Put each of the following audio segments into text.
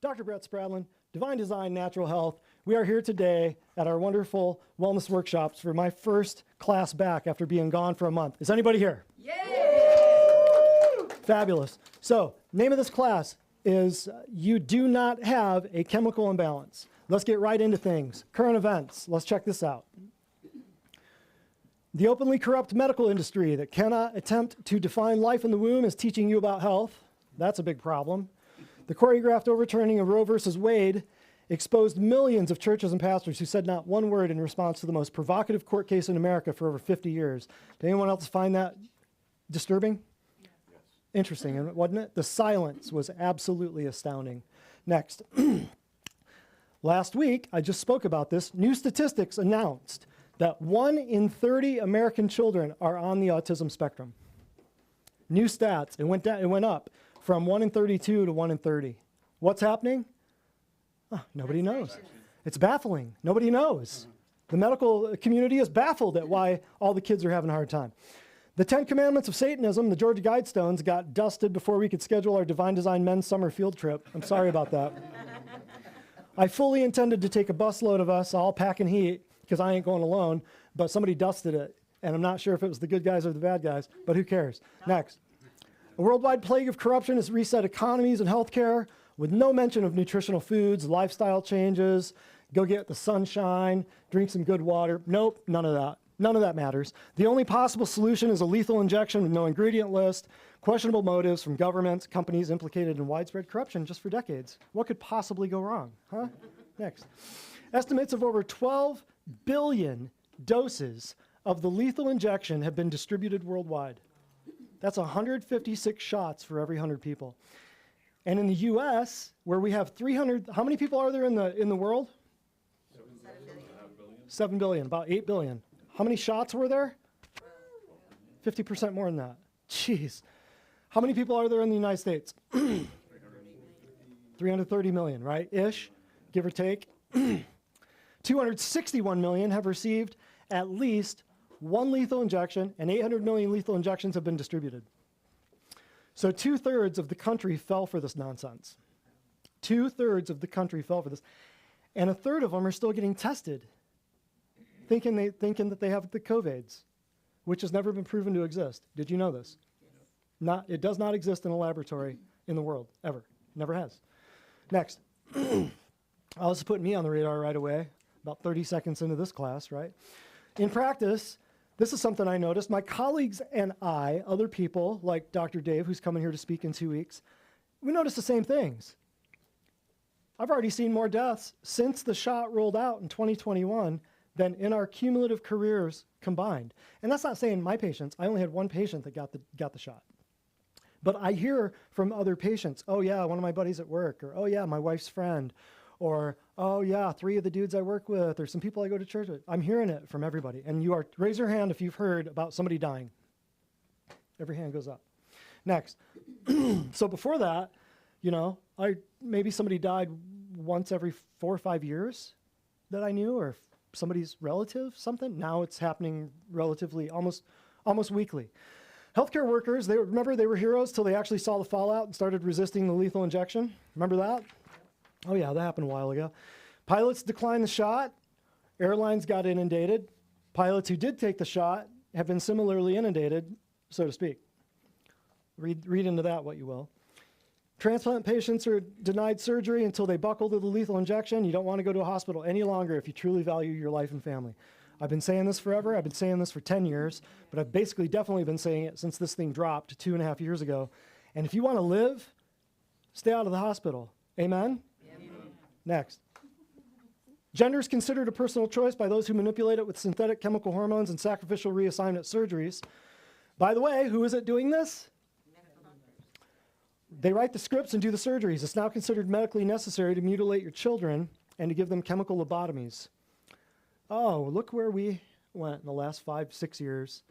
Dr. Brett Spradlin, Divine Design Natural Health. We are here today at our wonderful wellness workshops for my first class back after being gone for a month. Is anybody here? Yay! Fabulous. So, name of this class is You Do Not Have a Chemical Imbalance. Let's get right into things. Current events. Let's check this out. The openly corrupt medical industry that cannot attempt to define life in the womb is teaching you about health. That's a big problem. The choreographed overturning of Roe versus Wade exposed millions of churches and pastors who said not one word in response to the most provocative court case in America for over 50 years. Did anyone else find that disturbing? Yes. Interesting, wasn't it? The silence was absolutely astounding. Next. Last week, I just spoke about this. New statistics announced that 1 in 30 American children are on the autism spectrum. New stats. It went up from 1 in 32 to 1 in 30. What's happening? Oh, nobody knows. It's baffling. Nobody knows. The medical community is baffled at why all the kids are having a hard time. The 10 Commandments of Satanism, the Georgia Guidestones, got dusted before we could schedule our Divine Design men's summer field trip. I'm sorry about that. I fully intended to take a busload of us all packing heat because I ain't going alone, but somebody dusted it, and I'm not sure if it was the good guys or the bad guys, but who cares? Next. A worldwide plague of corruption has reset economies and healthcare with no mention of nutritional foods, lifestyle changes, go get the sunshine, drink some good water. Nope, none of that. None of that matters. The only possible solution is a lethal injection with no ingredient list, questionable motives from governments, companies implicated in widespread corruption just for decades. What could possibly go wrong? Huh? Next. Estimates of over 12 billion doses of the lethal injection have been distributed worldwide. That's 156 shots for every 100 people. And in the U.S., where we have 300, how many people are there in the world? 7 billion, about 8 billion. How many shots were there? 50% more than that. Jeez. How many people are there in the United States? 330 million, right? Ish, give or take. 261 million have received at least one lethal injection, and 800 million lethal injections have been distributed. So 2/3 of the country fell for this nonsense. 2/3 of the country fell for this. And 1/3 of them are still getting tested, thinking that they have the COVIDs, which has never been proven to exist. Did you know this? It does not exist in a laboratory in the world, ever. Never has. Next. Oh, this is putting me on the radar right away, about 30 seconds into this class, right? In practice, this is something I noticed. My colleagues and I, other people like Dr. Dave, who's coming here to speak in 2 weeks, we noticed the same things. I've already seen more deaths since the shot rolled out in 2021 than in our cumulative careers combined. And that's not saying my patients. I only had one patient that got the shot. But I hear from other patients, oh yeah, one of my buddies at work, or oh yeah, my wife's friend, or oh yeah, 3 of the dudes I work with, or some people I go to church with. I'm hearing it from everybody. And raise your hand if you've heard about somebody dying. Every hand goes up. Next. So before that, maybe somebody died once every 4 or 5 years that I knew, or somebody's relative, something. Now it's happening relatively almost weekly. Healthcare workers, they were heroes till they actually saw the fallout and started resisting the lethal injection. Remember that? Oh yeah, that happened a while ago. Pilots declined the shot. Airlines got inundated. Pilots who did take the shot have been similarly inundated, so to speak. Read into that what you will. Transplant patients are denied surgery until they buckle to the lethal injection. You don't want to go to a hospital any longer if you truly value your life and family. I've been saying this forever. I've been saying this for 10 years, but I've definitely been saying it since this thing dropped 2.5 years ago. And if you want to live, stay out of the hospital. Amen? Amen. Next. Gender is considered a personal choice by those who manipulate it with synthetic chemical hormones and sacrificial reassignment surgeries. By the way, who is it doing this? They write the scripts and do the surgeries. It's now considered medically necessary to mutilate your children and to give them chemical lobotomies. Oh, look where we went in the last 5-6 years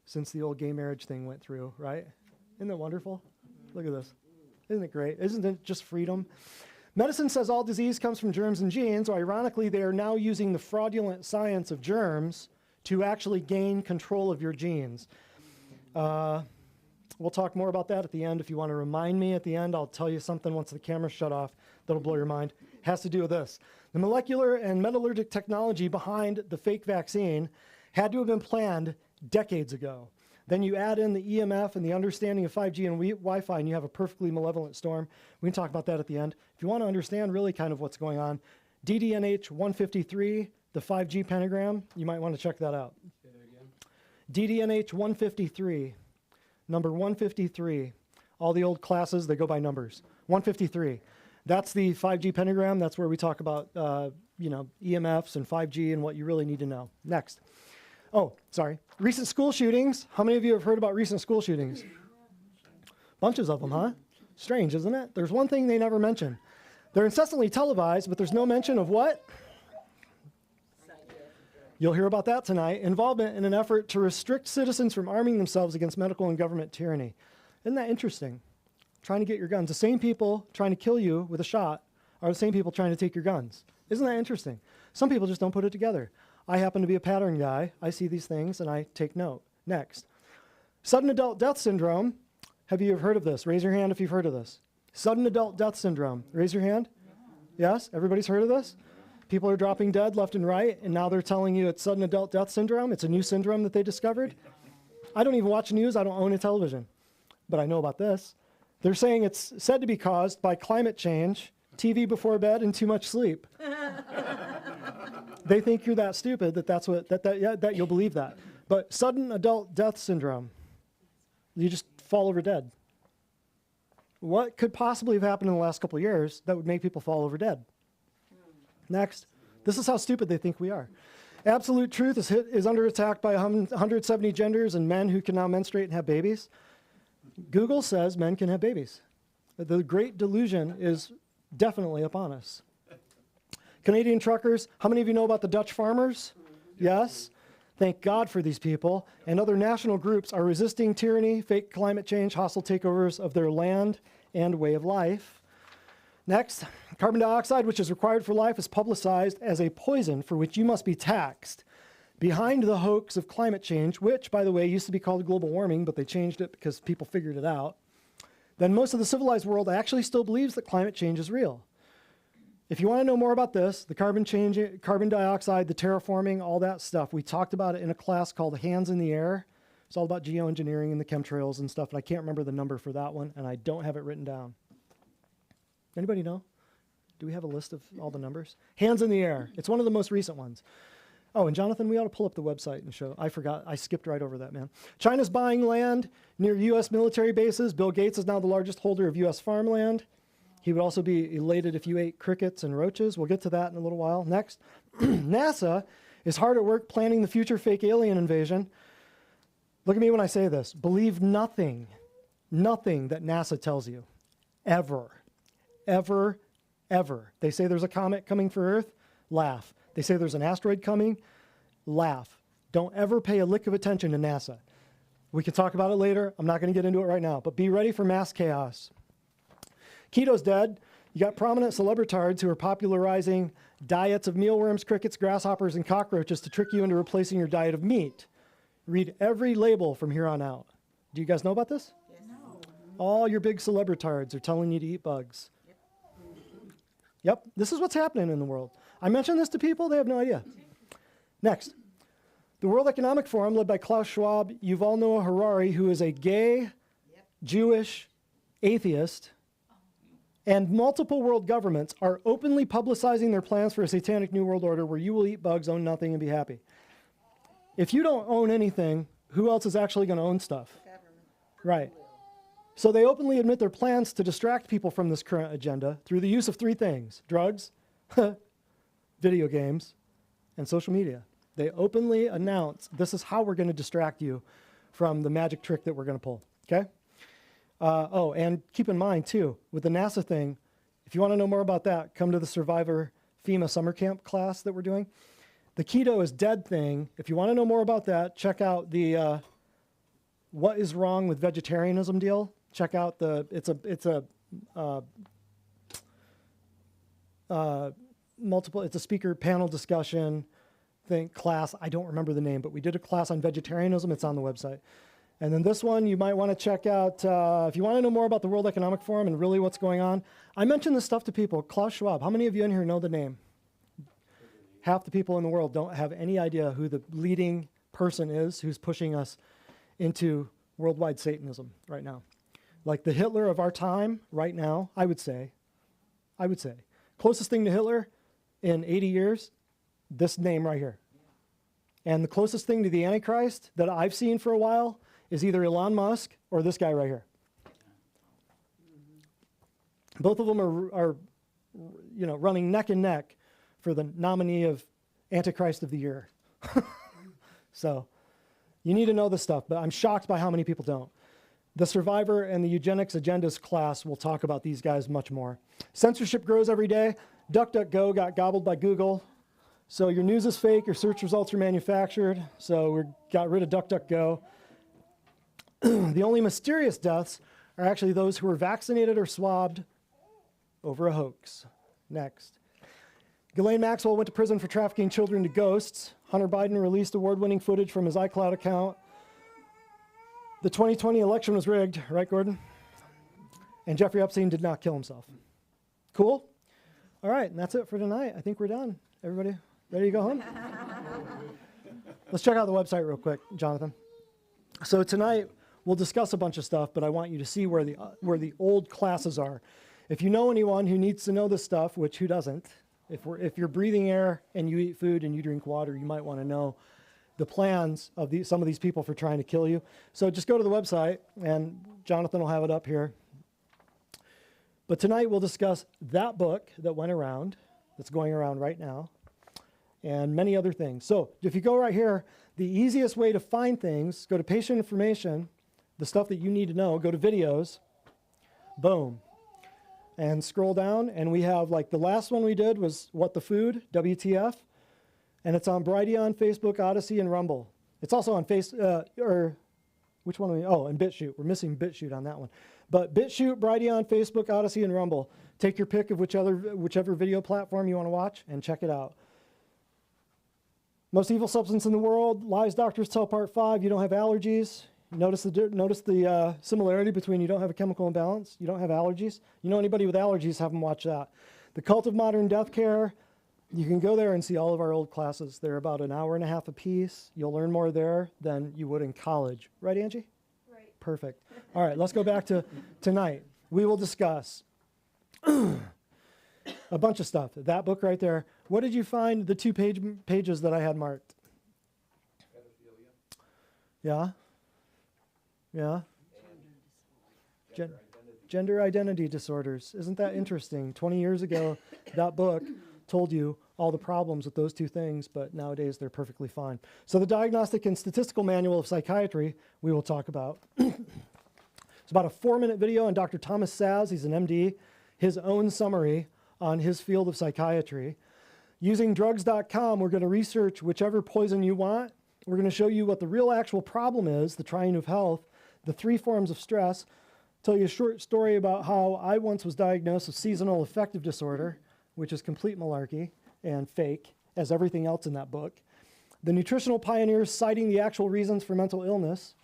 since the old gay marriage thing went through, right? Isn't that wonderful? Look at this. Isn't it great? Isn't it just freedom? Medicine says all disease comes from germs and genes, so ironically, they are now using the fraudulent science of germs to actually gain control of your genes. We'll talk more about that at the end. If you want to remind me at the end, I'll tell you something once the camera's shut off that'll blow your mind. It has to do with this. The molecular and metallurgic technology behind the fake vaccine had to have been planned decades ago. Then you add in the EMF and the understanding of 5G and Wi-Fi, and you have a perfectly malevolent storm. We can talk about that at the end. If you want to understand really kind of what's going on, DDNH 153, the 5G pentagram, you might want to check that out. Say that again. DDNH 153, number 153. All the old classes, they go by numbers. 153. That's the 5G pentagram. That's where we talk about EMFs and 5G and what you really need to know. Next. Oh, sorry. Recent school shootings. How many of you have heard about recent school shootings? Bunches of them, huh? Strange, isn't it? There's one thing they never mention. They're incessantly televised, but there's no mention of what? You'll hear about that tonight. Involvement in an effort to restrict citizens from arming themselves against medical and government tyranny. Isn't that interesting? Trying to get your guns. The same people trying to kill you with a shot are the same people trying to take your guns. Isn't that interesting? Some people just don't put it together. I happen to be a pattern guy. I see these things and I take note. Next. Sudden adult death syndrome. Have you ever heard of this? Raise your hand if you've heard of this. Sudden adult death syndrome. Raise your hand. Yes? Everybody's heard of this? People are dropping dead left and right, and now they're telling you it's sudden adult death syndrome. It's a new syndrome that they discovered. I don't even watch news. I don't own a television. But I know about this. They're saying it's said to be caused by climate change, TV before bed, and too much sleep. They think you're that stupid that you'll believe that. But sudden adult death syndrome, you just fall over dead. What could possibly have happened in the last couple of years that would make people fall over dead? Next. This is how stupid they think we are. Absolute truth is under attack by 170 genders and men who can now menstruate and have babies. Google says men can have babies. The great delusion is definitely upon us. Canadian truckers, how many of you know about the Dutch farmers? Yes. Thank God for these people. And other national groups are resisting tyranny, fake climate change, hostile takeovers of their land and way of life. Next, carbon dioxide, which is required for life, is publicized as a poison for which you must be taxed. Behind the hoax of climate change, which, by the way, used to be called global warming, but they changed it because people figured it out, then most of the civilized world actually still believes that climate change is real. If you want to know more about this, the carbon dioxide, the terraforming, all that stuff, we talked about it in a class called Hands in the Air. It's all about geoengineering and the chemtrails and stuff, and I can't remember the number for that one, and I don't have it written down. Anybody know? Do we have a list of all the numbers? Hands in the Air. It's one of the most recent ones. Oh, and Jonathan, we ought to pull up the website and show. I forgot. I skipped right over that, man. China's buying land near U.S. military bases. Bill Gates is now the largest holder of U.S. farmland. He would also be elated if you ate crickets and roaches. We'll get to that in a little while. Next. NASA is hard at work planning the future fake alien invasion. Look at me when I say this. Believe nothing that NASA tells you. Ever. Ever. Ever. They say there's a comet coming for Earth. Laugh. They say there's an asteroid coming. Laugh. Don't ever pay a lick of attention to NASA. We can talk about it later. I'm not going to get into it right now. But be ready for mass chaos. Keto's dead. You got prominent celebritards who are popularizing diets of mealworms, crickets, grasshoppers, and cockroaches to trick you into replacing your diet of meat. Read every label from here on out. Do you guys know about this? Yes. No. All your big celebritards are telling you to eat bugs. Yep, this is what's happening in the world. I mention this to people, they have no idea. Next. The World Economic Forum, led by Klaus Schwab, Yuval Noah Harari, who is a gay, Jewish, atheist, and multiple world governments are openly publicizing their plans for a satanic new world order where you will eat bugs, own nothing, and be happy. If you don't own anything, who else is actually going to own stuff? Right. So they openly admit their plans to distract people from this current agenda through the use of three things: drugs, video games, and social media. They openly announce this is how we're going to distract you from the magic trick that we're going to pull, okay? Oh, and keep in mind, too, with the NASA thing, if you want to know more about that, come to the Survivor FEMA summer camp class that we're doing. The keto is dead thing, if you want to know more about that, check out the What is Wrong with Vegetarianism deal. Check out it's a speaker panel discussion class. I don't remember the name, but we did a class on vegetarianism. It's on the website. And then this one you might want to check out if you want to know more about the World Economic Forum and really what's going on. I mention this stuff to people. Klaus Schwab, how many of you in here know the name? Half the people in the world don't have any idea who the leading person is who's pushing us into worldwide Satanism right now. Like the Hitler of our time right now, I would say, closest thing to Hitler in 80 years, this name right here. And the closest thing to the Antichrist that I've seen for a while is either Elon Musk or this guy right here. Both of them are running neck and neck for the nominee of Antichrist of the Year. So you need to know this stuff, but I'm shocked by how many people don't. The Survivor and the Eugenics Agendas class will talk about these guys much more. Censorship grows every day. DuckDuckGo got gobbled by Google. So your news is fake, your search results are manufactured. So we got rid of DuckDuckGo. The only mysterious deaths are actually those who were vaccinated or swabbed over a hoax. Next. Ghislaine Maxwell went to prison for trafficking children to ghosts. Hunter Biden released award-winning footage from his iCloud account. The 2020 election was rigged, right, Gordon? And Jeffrey Epstein did not kill himself. Cool? All right, and that's it for tonight. I think we're done. Everybody ready to go home? Let's check out the website real quick, Jonathan. So tonight, we'll discuss a bunch of stuff, but I want you to see where the old classes are. If you know anyone who needs to know this stuff, which who doesn't, if you're breathing air and you eat food and you drink water, you might want to know the plans of some of these people for trying to kill you. So just go to the website, and Jonathan will have it up here. But tonight we'll discuss that book that went around, that's going around right now, and many other things. So if you go right here, the easiest way to find things, go to patient information, the stuff that you need to know, go to videos, boom. And scroll down, and we have, like, the last one we did was What the Food, WTF, and it's on Brighteon, Facebook, Odyssey, and Rumble. It's also on which one are we, and BitChute. We're missing BitChute on that one. But BitChute, Brighteon, Facebook, Odyssey, and Rumble. Take your pick of whichever video platform you want to watch and check it out. Most evil substance in the world, Lies Doctors Tell Part 5, you don't have allergies. Notice the similarity between you don't have a chemical imbalance, you don't have allergies. You know anybody with allergies, have them watch that. The Cult of Modern Death Care, you can go there and see all of our old classes. They're about an hour and a half a piece. You'll learn more there than you would in college. Right, Angie? Right. Perfect. All right, let's go back to tonight. We will discuss a bunch of stuff. That book right there. What did you find the two pages that I had marked? Yeah? Yeah? Gender identity disorders. Isn't that interesting? 20 years ago, that book told you all the problems with those two things, but nowadays they're perfectly fine. So the Diagnostic and Statistical Manual of Psychiatry, we will talk about. It's about a 4-minute video on Dr. Thomas Saz, he's an MD, his own summary on his field of psychiatry. Using drugs.com, we're going to research whichever poison you want. We're going to show you what the real actual problem is, the triune of health, the 3 forms of stress, tell you a short story about how I once was diagnosed with seasonal affective disorder, which is complete malarkey and fake, as everything else in that book. The nutritional pioneers citing the actual reasons for mental illness.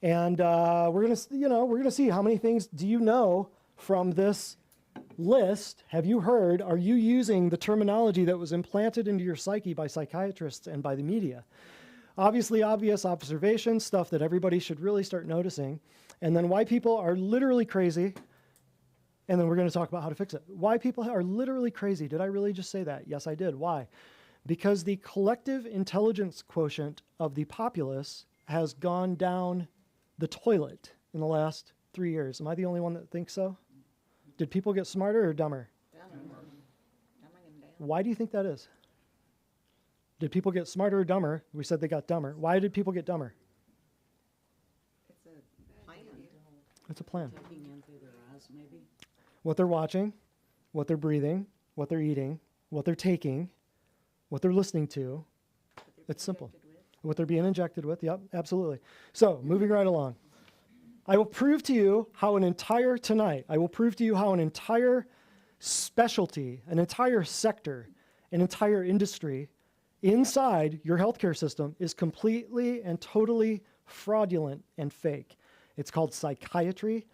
And we're going to see how many things do you know from this list. Have you heard? Are you using the terminology that was implanted into your psyche by psychiatrists and by the media? Obviously, obvious observations, stuff that everybody should really start noticing. And then why people are literally crazy. And then we're going to talk about how to fix it. Why people are literally crazy. Did I really just say that? Yes, I did. Why? Because the collective intelligence quotient of the populace has gone down the toilet in the last 3 years. Am I the only one that thinks so? Did people get smarter or dumber? Why do you think that is? Did people get smarter or dumber? We said they got dumber. Why did people get dumber? It's a plan. It's a plan. Taking in through their eyes, maybe. What they're watching, what they're breathing, what they're eating, what they're taking, what they're listening to. It's simple. What they're being injected with. Yep, absolutely. So, moving right along. I will prove to you how an entire specialty, an entire sector, an entire industry inside your healthcare system is completely and totally fraudulent, and fake. It's called psychiatry.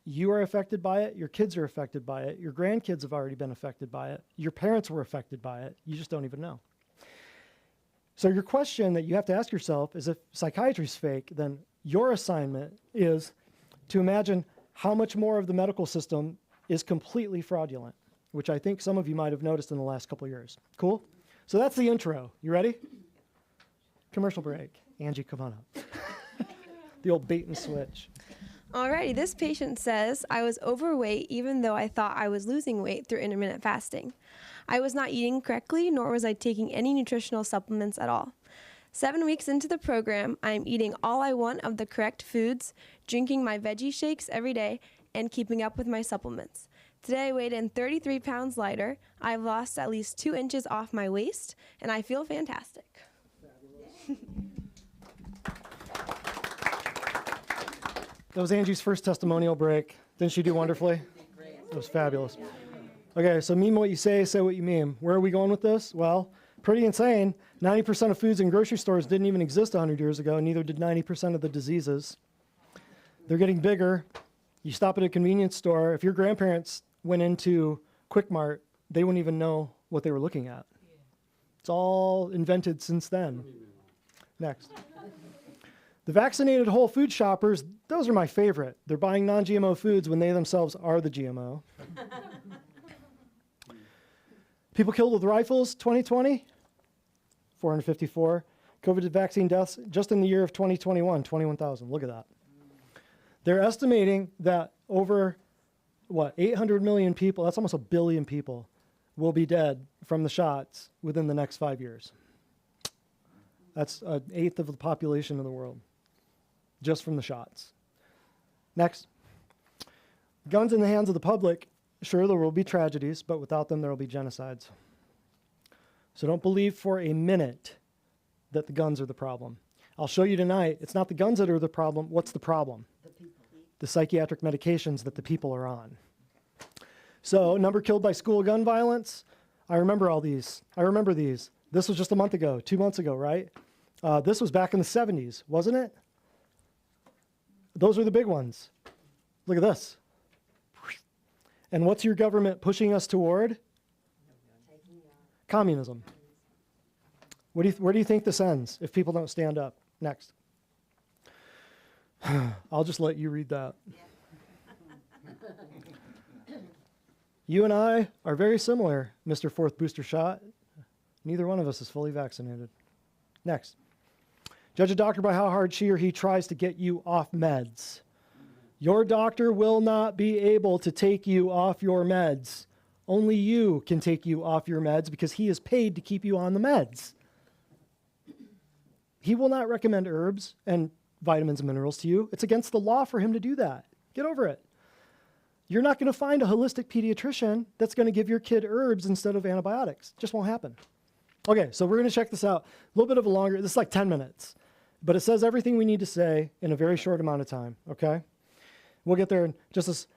You are affected by it. Your kids are affected by it. Your grandkids have already been affected by it. Your parents were affected by it. You just don't even know. So your question that you have to ask yourself is, if psychiatry is fake, then your assignment is to imagine how much more of the medical system is completely fraudulent, which I think some of you might have noticed in the last couple of years. Cool? So that's the intro. You ready? Commercial break. Angie, come on up. The old bait and switch. Alrighty, this patient says, I was overweight even though I thought I was losing weight through intermittent fasting. I was not eating correctly, nor was I taking any nutritional supplements at all. 7 weeks into the program, I am eating all I want of the correct foods, drinking my veggie shakes every day, and keeping up with my supplements. Today I weighed in 33 pounds lighter. I've lost at least 2 inches off my waist, and I feel fantastic. That was Angie's first testimonial break. Didn't she do wonderfully? That was fabulous. Okay, so mean what you say what you mean. Where are we going with this? Well, pretty insane. 90% of foods in grocery stores didn't even exist 100 years ago, neither did 90% of the diseases. They're getting bigger. You stop at a convenience store. If your grandparents went into Quick Mart, they wouldn't even know what they were looking at. It's all invented since then. Next. The vaccinated whole food shoppers, those are my favorite. They're buying non-GMO foods when they themselves are the GMO. People killed with rifles, 2020, 454. COVID vaccine deaths just in the year of 2021, 21,000. Look at that. They're estimating that over, 800 million people, that's almost 1 billion people, will be dead from the shots within the next 5 years. That's 1/8 of the population of the world, just from the shots. Next. Guns in the hands of the public, sure, there will be tragedies, but without them, there will be genocides. So don't believe for a minute that the guns are the problem. I'll show you tonight, it's not the guns that are the problem. What's the problem? The psychiatric medications that the people are on. So, number killed by school gun violence. I remember all these. I remember these. This was just a month ago, 2 months ago, right? This was back in the 70s, wasn't it? Those are the big ones. Look at this. And what's your government pushing us toward? Communism. Where do you think this ends if people don't stand up? Next. I'll just let you read that. You and I are very similar, Mr. Fourth Booster Shot. Neither one of us is fully vaccinated. Next. Judge a doctor by how hard she or he tries to get you off meds. Your doctor will not be able to take you off your meds. Only you can take you off your meds because he is paid to keep you on the meds. He will not recommend herbs and vitamins and minerals to you. It's against the law for him to do that. Get over it. You're not going to find a holistic pediatrician that's going to give your kid herbs instead of antibiotics. Just won't happen. Okay, so we're going to check this out. A little bit of a longer, this is like 10 minutes. But it says everything we need to say in a very short amount of time, okay? We'll get there in just as,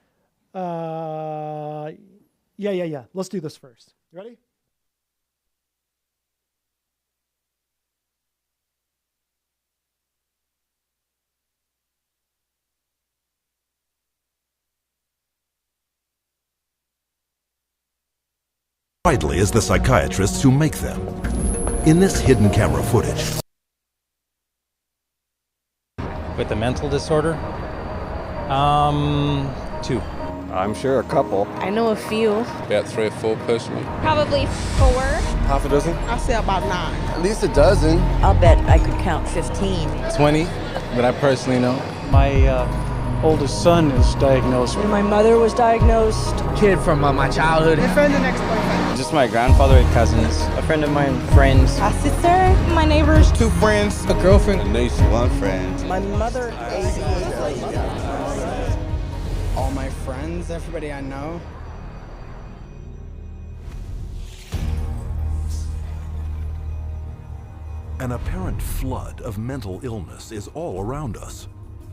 yeah. Let's do this first. You ready? Widely as the psychiatrists who make them. In this hidden camera footage, with a mental disorder? 2. I'm sure a couple. I know a few. About 3 or 4 personally. Probably 4. Half a dozen? I'll say about 9. At least a dozen. I'll bet I could count 15. 20 that I personally know. My oldest son is diagnosed. My mother was diagnosed. Kid from my childhood. A friend and ex-boyfriend. Just my grandfather and cousins. A friend of mine, friends. A sister, my neighbors. 2 friends, a girlfriend. A niece, 1 friend. My mother, All my friends, everybody I know. an apparent flood of mental illness is all around us.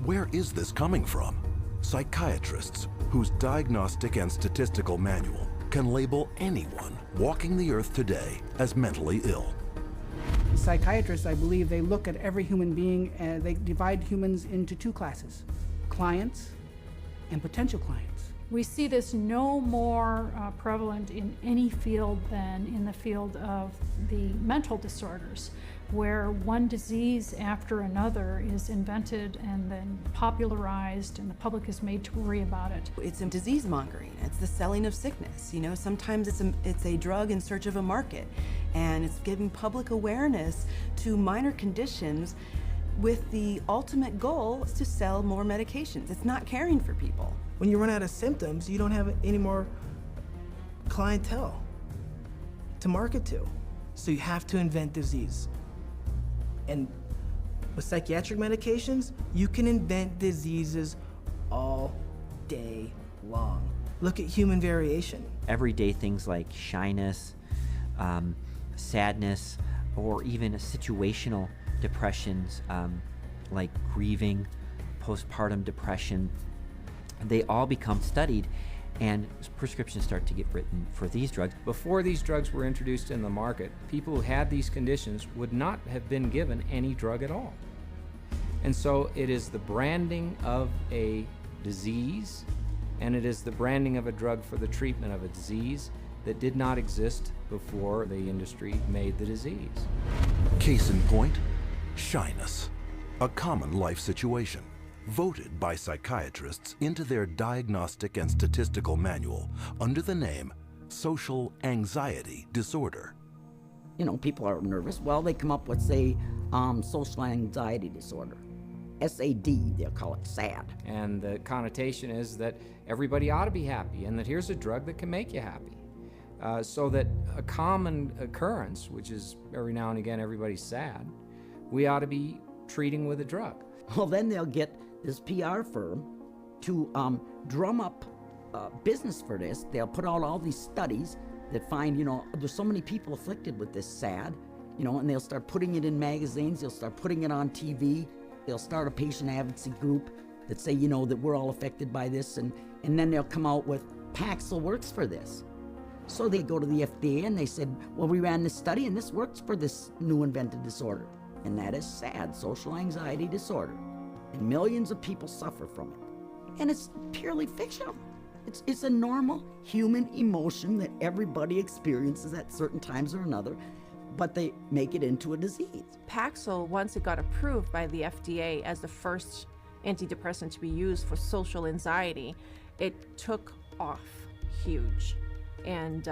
Where is this coming from? Psychiatrists, whose diagnostic and statistical manual can label anyone walking the earth today as mentally ill. Psychiatrists, I believe, they look at every human being and they divide humans into two classes, clients and potential clients. We see this no more prevalent in any field than in the field of the mental disorders, where one disease after another is invented and then popularized and the public is made to worry about it. It's disease mongering. It's the selling of sickness. You know, sometimes it's a drug in search of a market, and it's giving public awareness to minor conditions with the ultimate goal is to sell more medications. It's not caring for people. When you run out of symptoms, you don't have any more clientele to market to. So you have to invent disease. And with psychiatric medications, you can invent diseases all day long. Look at human variation. Everyday things like shyness, sadness, or even situational depressions like grieving, postpartum depression, they all become studied and prescriptions start to get written for these drugs. Before these drugs were introduced in the market, people who had these conditions would not have been given any drug at all. And so it is the branding of a disease, and it is the branding of a drug for the treatment of a disease that did not exist before the industry made the disease. Case in point, shyness, a common life situation. Voted by psychiatrists into their diagnostic and statistical manual under the name social anxiety disorder. You know, people are nervous. Well, they come up with, say, social anxiety disorder. SAD, they'll call it SAD. And the connotation is that everybody ought to be happy and that here's a drug that can make you happy. So that a common occurrence, which is every now and again everybody's sad, we ought to be treating with a drug. Well, then they'll get this PR firm to drum up business for this. They'll put out all these studies that find, you know, there's so many people afflicted with this SAD, you know, and they'll start putting it in magazines, they'll start putting it on TV, they'll start a patient advocacy group that say, you know, that we're all affected by this, and then they'll come out with Paxil works for this. So they go to the FDA and they said, well, we ran this study and this works for this new invented disorder, and that is SAD, social anxiety disorder. And millions of people suffer from it. And it's purely fictional. It's a normal human emotion that everybody experiences at certain times or another, but they make it into a disease. Paxil, once it got approved by the FDA as the first antidepressant to be used for social anxiety, it took off huge. And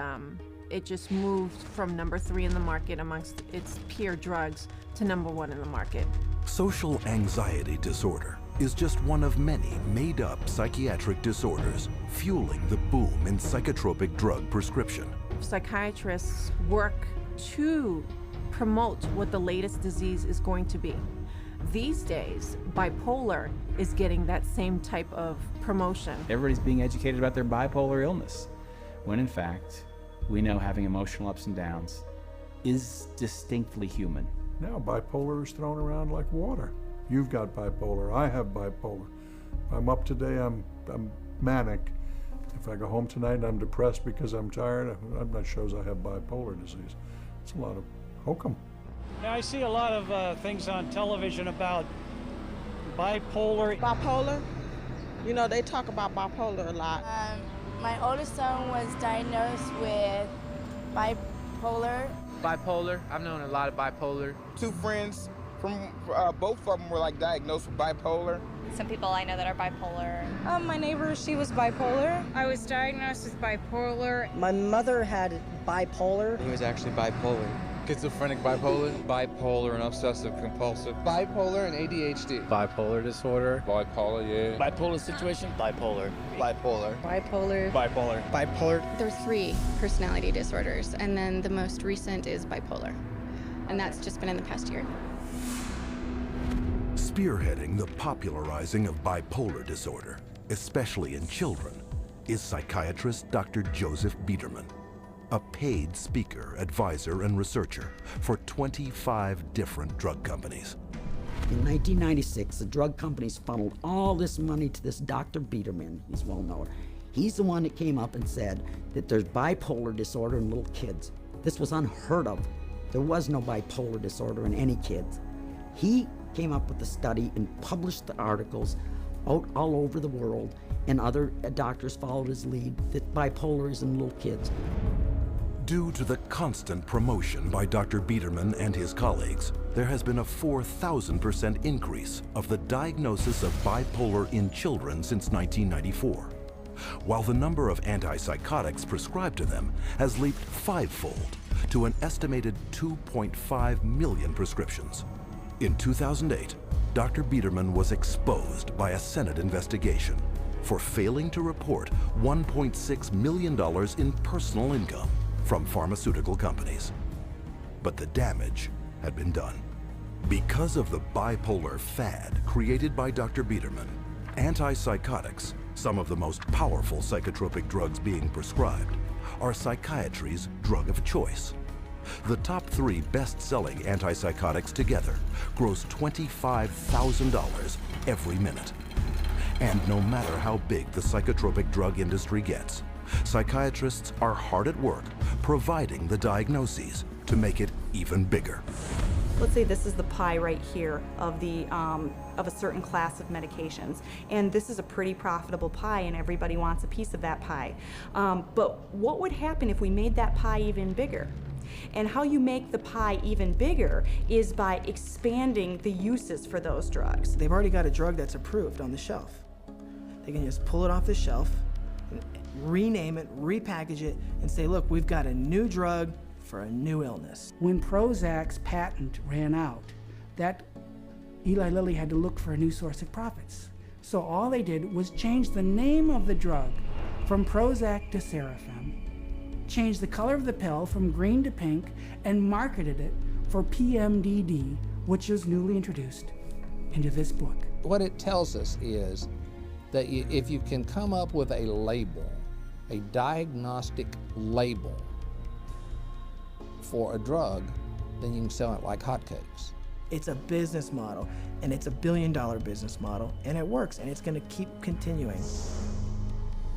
it just moved from number 3 in the market amongst its peer drugs to number 1 in the market. Social anxiety disorder is just one of many made-up psychiatric disorders fueling the boom in psychotropic drug prescription. Psychiatrists work to promote what the latest disease is going to be. These days, bipolar is getting that same type of promotion. Everybody's being educated about their bipolar illness, when in fact, we know having emotional ups and downs is distinctly human. Now bipolar is thrown around like water. You've got bipolar, I have bipolar. If I'm up today, I'm manic. If I go home tonight and I'm depressed because I'm tired, that shows I have bipolar disease. It's a lot of hokum. Yeah, I see a lot of things on television about bipolar. Bipolar? You know, they talk about bipolar a lot. My oldest son was diagnosed with bipolar. Bipolar, I've known a lot of bipolar. Two friends from both of them were like diagnosed with bipolar. Some people I know that are bipolar. My neighbor, she was bipolar. I was diagnosed with bipolar. My mother had bipolar. He was actually bipolar. Schizophrenic bipolar. Bipolar and obsessive compulsive. Bipolar and ADHD. Bipolar disorder. Bipolar, yeah. Bipolar situation? Bipolar. Bipolar. Bipolar. Bipolar. Bipolar. There's 3 personality disorders, and then the most recent is bipolar. And that's just been in the past year. Spearheading the popularizing of bipolar disorder, especially in children, is psychiatrist Dr. Joseph Biederman, a paid speaker, advisor, and researcher for 25 different drug companies. In 1996, the drug companies funneled all this money to this Dr. Biederman. He's well known. He's the one that came up and said that there's bipolar disorder in little kids. This was unheard of There was no bipolar disorder in any kids. He came up with the study and published the articles out all over the world, and other doctors followed his lead, that bipolar is in little kids. Due to the constant promotion by Dr. Biederman and his colleagues, there has been a 4,000% increase of the diagnosis of bipolar in children since 1994, while the number of antipsychotics prescribed to them has leaped fivefold to an estimated 2.5 million prescriptions. In 2008, Dr. Biederman was exposed by a Senate investigation for failing to report $1.6 million in personal income from pharmaceutical companies. But the damage had been done. Because of the bipolar fad created by Dr. Biederman, antipsychotics, some of the most powerful psychotropic drugs being prescribed, are psychiatry's drug of choice. The top 3 best-selling antipsychotics together gross $25,000 every minute. And no matter how big the psychotropic drug industry gets, psychiatrists are hard at work providing the diagnoses to make it even bigger. Let's say this is the pie right here of a certain class of medications, and this is a pretty profitable pie and everybody wants a piece of that pie. But what would happen if we made that pie even bigger? And how you make the pie even bigger is by expanding the uses for those drugs. They've already got a drug that's approved on the shelf. They can just pull it off the shelf, rename it, repackage it, and say, look, we've got a new drug for a new illness. When Prozac's patent ran out, that Eli Lilly had to look for a new source of profits. So all they did was change the name of the drug from Prozac to Serafem, changed the color of the pill from green to pink, and marketed it for PMDD, which was newly introduced into this book. What it tells us is that if you can come up with a label, a diagnostic label for a drug, then you can sell it like hotcakes. It's a business model, and it's $1 billion business model, and it works, and it's going to keep continuing.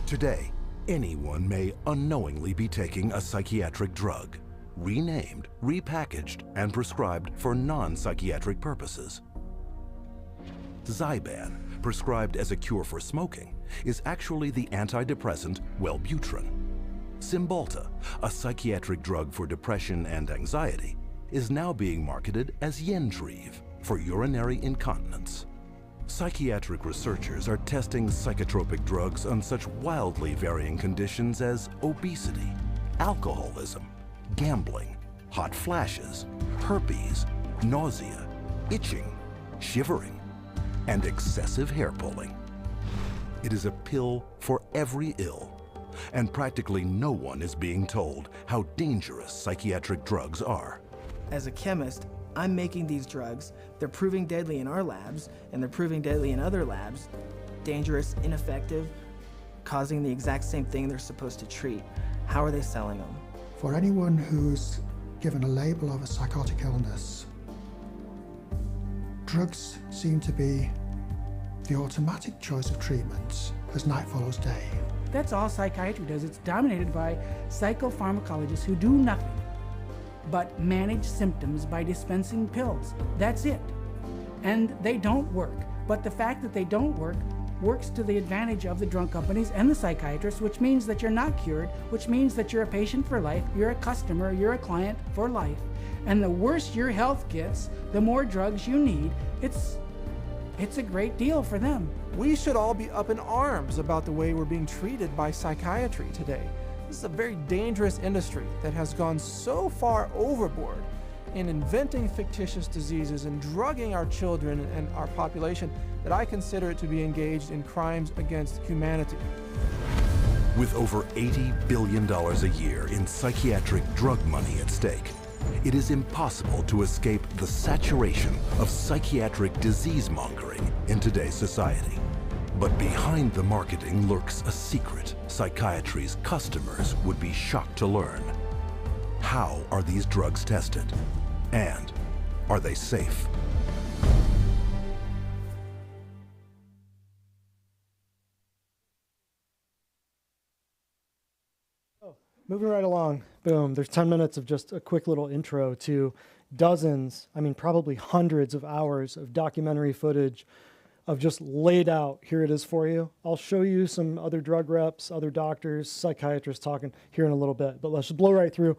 Today, anyone may unknowingly be taking a psychiatric drug, renamed, repackaged, and prescribed for non-psychiatric purposes. Zyban, prescribed as a cure for smoking, is actually the antidepressant Wellbutrin. Cymbalta, a psychiatric drug for depression and anxiety, is now being marketed as Yentreve for urinary incontinence. Psychiatric researchers are testing psychotropic drugs on such wildly varying conditions as obesity, alcoholism, gambling, hot flashes, herpes, nausea, itching, shivering, and excessive hair pulling. It is a pill for every ill, and practically no one is being told how dangerous psychiatric drugs are. As a chemist, I'm making these drugs. They're proving deadly in our labs, and they're proving deadly in other labs. Dangerous, ineffective, causing the exact same thing they're supposed to treat. How are they selling them? For anyone who's given a label of a psychotic illness, drugs seem to be the automatic choice of treatment as night follows day. That's all psychiatry does. It's dominated by psychopharmacologists who do nothing but manage symptoms by dispensing pills. That's it. And they don't work. But the fact that they don't work works to the advantage of the drug companies and the psychiatrists, which means that you're not cured, which means that you're a patient for life, you're a customer, you're a client for life. And the worse your health gets, the more drugs you need. It's a great deal for them. We should all be up in arms about the way we're being treated by psychiatry today. This is a very dangerous industry that has gone so far overboard in inventing fictitious diseases and drugging our children and our population that I consider it to be engaged in crimes against humanity. With over $80 billion a year in psychiatric drug money at stake, it is impossible to escape the saturation of psychiatric disease-mongering in today's society. But behind the marketing lurks a secret psychiatry's customers would be shocked to learn. How are these drugs tested? And are they safe? Moving right along, boom, there's 10 minutes of just a quick little intro to dozens, I mean, probably hundreds of hours of documentary footage of just laid out, here it is for you. I'll show you some other drug reps, other doctors, psychiatrists talking here in a little bit, but let's just blow right through.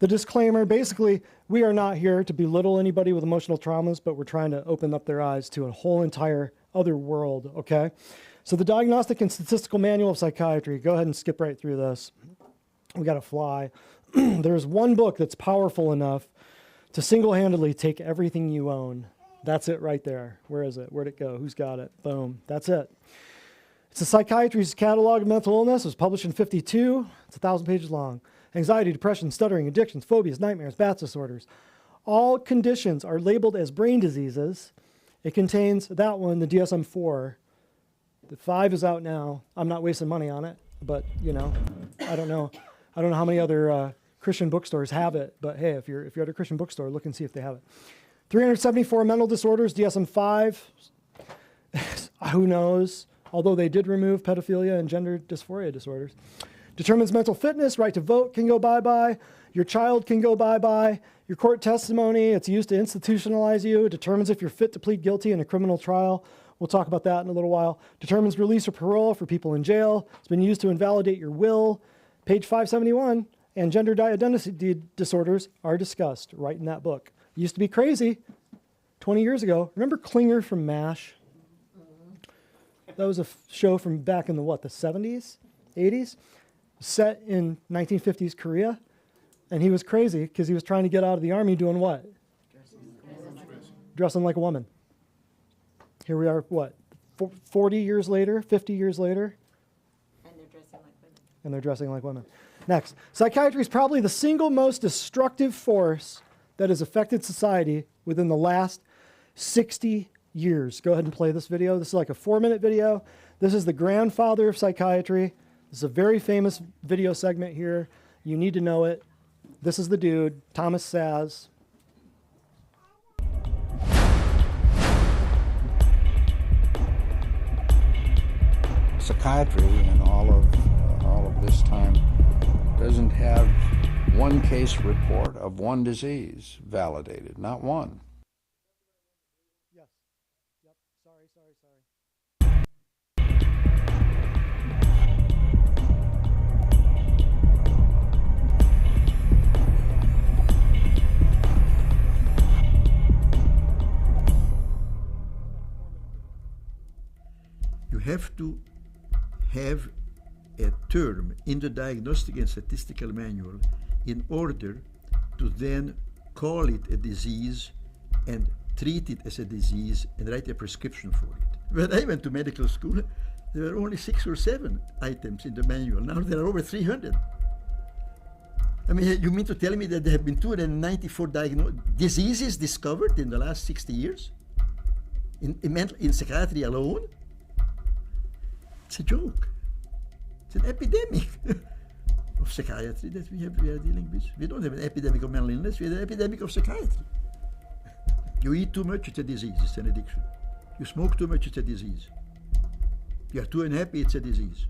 The disclaimer, basically, we are not here to belittle anybody with emotional traumas, but we're trying to open up their eyes to a whole entire other world, okay? So the Diagnostic and Statistical Manual of Psychiatry, go ahead and skip right through this. We got to fly. There's one book that's powerful enough to single-handedly take everything you own. That's it right there. Where is it? Where'd it go? Who's got it? Boom. That's it. It's a Psychiatry's Catalog of Mental Illness. It was published in 52. It's 1,000 pages long. Anxiety, depression, stuttering, addictions, phobias, nightmares, Bath disorders. All conditions are labeled as brain diseases. It contains that one, the DSM-4. The 5 is out now. I'm not wasting money on it, but you know, I don't know how many other Christian bookstores have it, but hey, if you're at a Christian bookstore, look and see if they have it. 374 mental disorders, DSM-5. Who knows? Although they did remove pedophilia and gender dysphoria disorders. Determines mental fitness, right to vote can go bye-bye. Your child can go bye-bye. Your court testimony, it's used to institutionalize you. It determines if you're fit to plead guilty in a criminal trial. We'll talk about that in a little while. Determines release or parole for people in jail. It's been used to invalidate your will. Page 571, and gender identity disorders are discussed right in that book. It used to be crazy 20 years ago. Remember Klinger from MASH? That was a show from back in the 70s, 80s? Set in 1950s Korea, and he was crazy because he was trying to get out of the army doing what? Dressing like a woman. Here we are, 40 years later, 50 years later? And they're dressing like women. And they're dressing like women. Next, psychiatry is probably the single most destructive force that has affected society within the last 60 years. Go ahead and play this video. This is like a 4-minute video. This is the grandfather of psychiatry. This is a very famous video segment here. You need to know it. This is the dude, Thomas Saz. Psychiatry in all of this time doesn't have one case report of one disease validated, not one. Yes. Yep. Sorry. You have to have a term in the Diagnostic and Statistical Manual in order to then call it a disease and treat it as a disease and write a prescription for it. When I went to medical school, there were only 6 or 7 items in the manual. Now there are over 300. I mean, you mean to tell me that there have been 294 diseases discovered in the last 60 years? In psychiatry alone? It's a joke. It's an epidemic of psychiatry that we are dealing with. We don't have an epidemic of mental illness, we have an epidemic of psychiatry. You eat too much, it's a disease, it's an addiction. You smoke too much, it's a disease. You are too unhappy, it's a disease.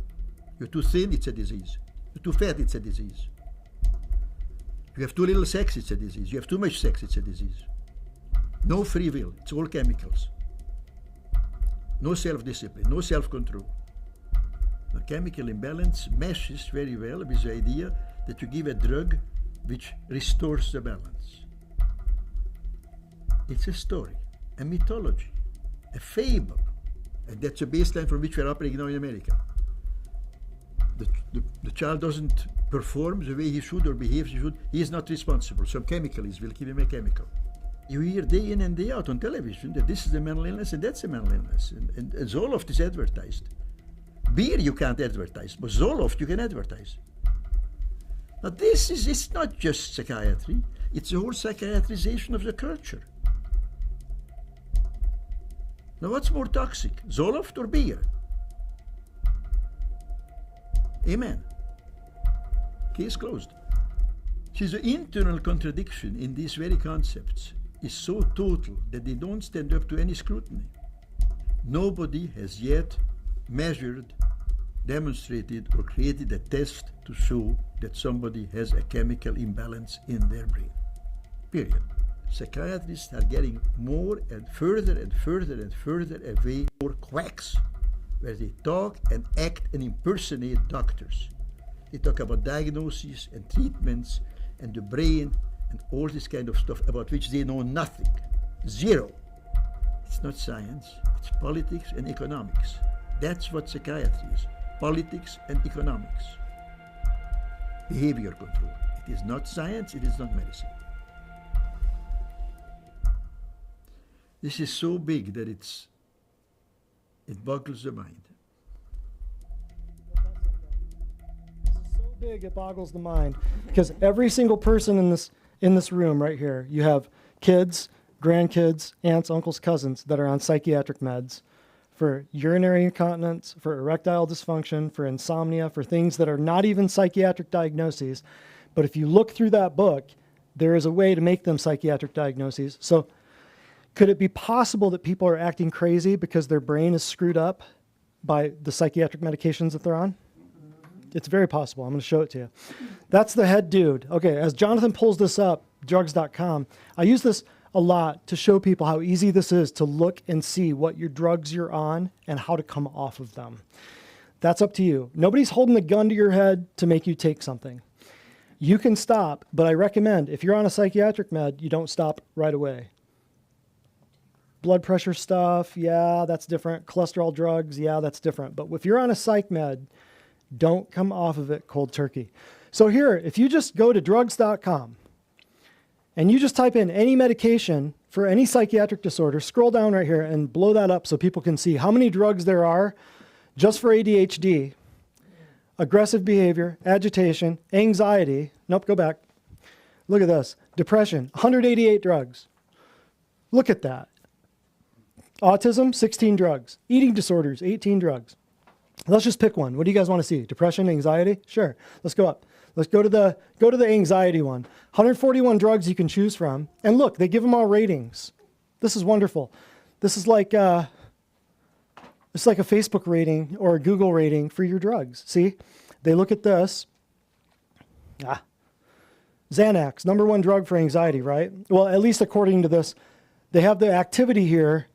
You're too thin, it's a disease. You're too fat, it's a disease. You have too little sex, it's a disease. You have too much sex, it's a disease. No free will, it's all chemicals. No self-discipline, no self-control. The chemical imbalance meshes very well with the idea that you give a drug which restores the balance. It's a story, a mythology, a fable, and that's a baseline from which we're operating now in America. The child doesn't perform the way he should or behaves he should, he is not responsible. Some chemicalist will give him a chemical. You hear day in and day out on television that this is a mental illness and that's a mental illness, and Zoloft is advertised. Beer you can't advertise, but Zoloft you can advertise. Now this is, it's not just psychiatry, it's the whole psychiatrization of the culture. Now what's more toxic, Zoloft or beer? Amen. Case closed. See, the internal contradiction in these very concepts is so total that they don't stand up to any scrutiny. Nobody has yet measured, demonstrated, or created a test to show that somebody has a chemical imbalance in their brain. Period. Psychiatrists are getting more and further and further and further away from quacks, where they talk and act and impersonate doctors. They talk about diagnoses and treatments and the brain and all this kind of stuff about which they know nothing. Zero. It's not science, it's politics and economics. That's what psychiatry is. Politics and economics. Behavior control. It is not science, it is not medicine. This is so big that it boggles the mind. Big it boggles the mind, because every single person in this room right here, you have kids, grandkids, aunts, uncles, cousins that are on psychiatric meds for urinary incontinence, for erectile dysfunction, for insomnia, for things that are not even psychiatric diagnoses. But if you look through that book, there is a way to make them psychiatric diagnoses. So could it be possible that people are acting crazy because their brain is screwed up by the psychiatric medications that they're on? It's very possible. I'm going to show it to you. That's the head dude. Okay, as Jonathan pulls this up, drugs.com, I use this a lot to show people how easy this is to look and see what your drugs you're on and how to come off of them. That's up to you. Nobody's holding the gun to your head to make you take something. You can stop, but I recommend if you're on a psychiatric med, you don't stop right away. Blood pressure stuff, yeah, that's different. Cholesterol drugs, yeah, that's different. But if you're on a psych med, don't come off of it cold turkey. So here, if you just go to drugs.com and you just type in any medication for any psychiatric disorder, scroll down right here and blow that up so people can see how many drugs there are just for ADHD, aggressive behavior, agitation, anxiety. Nope, go back. Look at this. Depression, 188 drugs. Look at that. Autism, 16 drugs. Eating disorders, 18 drugs. Let's just pick one. What do you guys want to see? Depression, anxiety? Sure. Let's go up. Let's go to the anxiety one. 141 drugs you can choose from. And look, they give them all ratings. This is wonderful. This is like it's like a Facebook rating or a Google rating for your drugs. See? They look at this. Xanax, number one drug for anxiety, right? Well, at least according to this, they have the activity here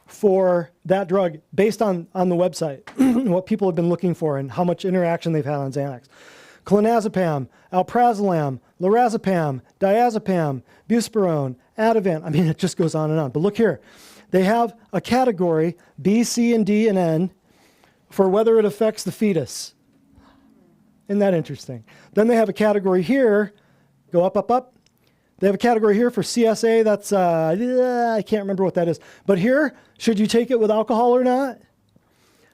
for that drug based on the website, what people have been looking for and how much interaction they've had on Xanax. Clonazepam, alprazolam, lorazepam, diazepam, buspirone, Ativan. I mean, it just goes on and on. But look here. They have a category, B, C, and D, and N, for whether it affects the fetus. Isn't that interesting? Then they have a category here, go up, up, up. They have a category here for CSA. That's, I can't remember what that is. But here, should you take it with alcohol or not?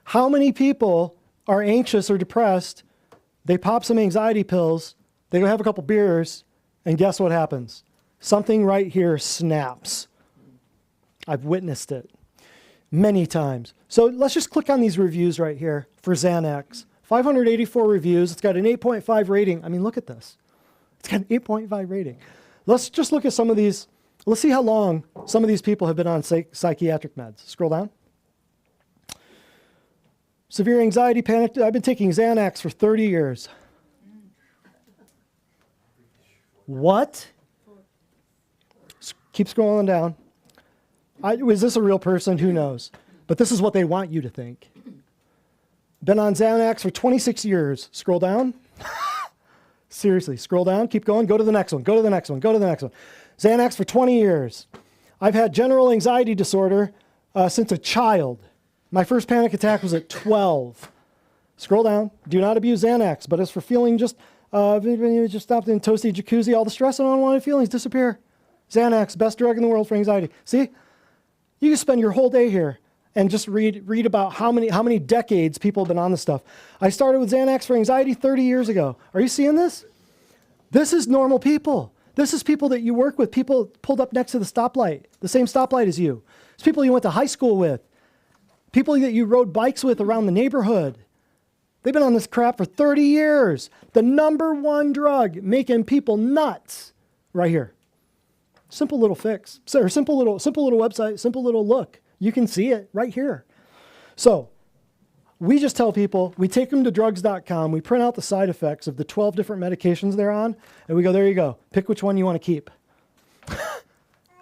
How many people are anxious or depressed? They pop some anxiety pills, they go have a couple beers, and guess what happens? Something right here snaps. I've witnessed it many times. So let's just click on these reviews right here for Xanax. 584 reviews. It's got an 8.5 rating. I mean, look at this. It's got an 8.5 rating. Let's just look at some of these. Let's see how long some of these people have been on psychiatric meds. Scroll down. Severe anxiety, panic. I've been taking Xanax for 30 years. What? Keep scrolling down. Is this a real person? Who knows? But this is what they want you to think. Been on Xanax for 26 years. Scroll down. Seriously, scroll down, keep going, go to the next one, go to the next one, go to the next one. Xanax for 20 years. I've had general anxiety disorder since a child. My first panic attack was at 12. Scroll down. Do not abuse Xanax, but as for feeling just, when you just stopped in toasty jacuzzi, all the stress and unwanted feelings disappear. Xanax, best drug in the world for anxiety. See? You can spend your whole day here and just read about how many decades people have been on this stuff. I started with Xanax for anxiety 30 years ago. Are you seeing this? This is normal people. This is people that you work with, people pulled up next to the stoplight, the same stoplight as you. It's people you went to high school with, people that you rode bikes with around the neighborhood. They've been on this crap for 30 years. The number one drug making people nuts right here. Simple little fix, or simple little website, simple little look. You can see it right here. So we just tell people, we take them to drugs.com, we print out the side effects of the 12 different medications they're on, and we go, there you go, pick which one you want to keep.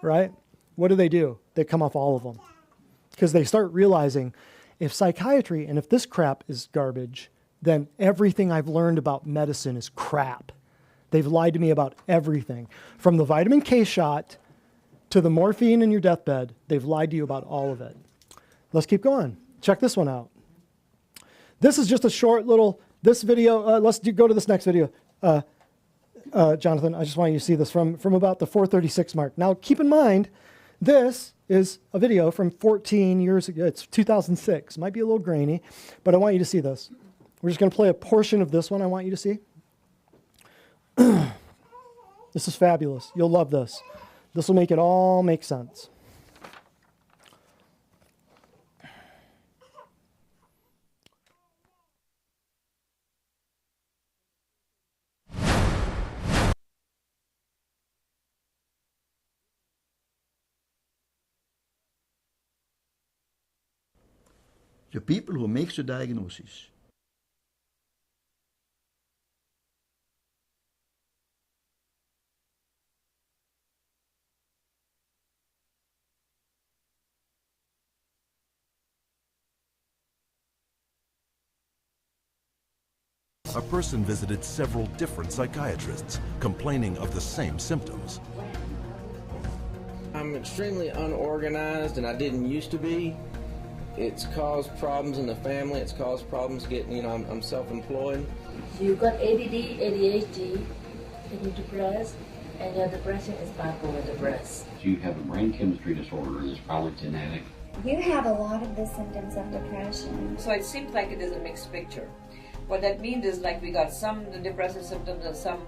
Right? What do? They come off all of them. Because they start realizing, if psychiatry and if this crap is garbage, then everything I've learned about medicine is crap. They've lied to me about everything. From the vitamin K shot to the morphine in your deathbed, they've lied to you about all of it. Let's keep going. Check this one out. This is just a short little, this video, go to this next video. Jonathan, I just want you to see this from about the 436 mark. Now, keep in mind, this is a video from 14 years ago. It's 2006. Might be a little grainy, but I want you to see this. We're just going to play a portion of this one I want you to see. This is fabulous. You'll love this. This will make it all make sense. The people who make the diagnosis A person visited several different psychiatrists, complaining of the same symptoms. I'm extremely unorganized, and I didn't used to be. It's caused problems in the family. It's caused problems getting, I'm self-employed. You got ADD, ADHD, you need depressed, and your depression is bipolar depressed. You have a brain chemistry disorder, and it's probably genetic. You have a lot of the symptoms of depression. So it seems like it is a mixed picture. What that means is like we got some depressive symptoms and some,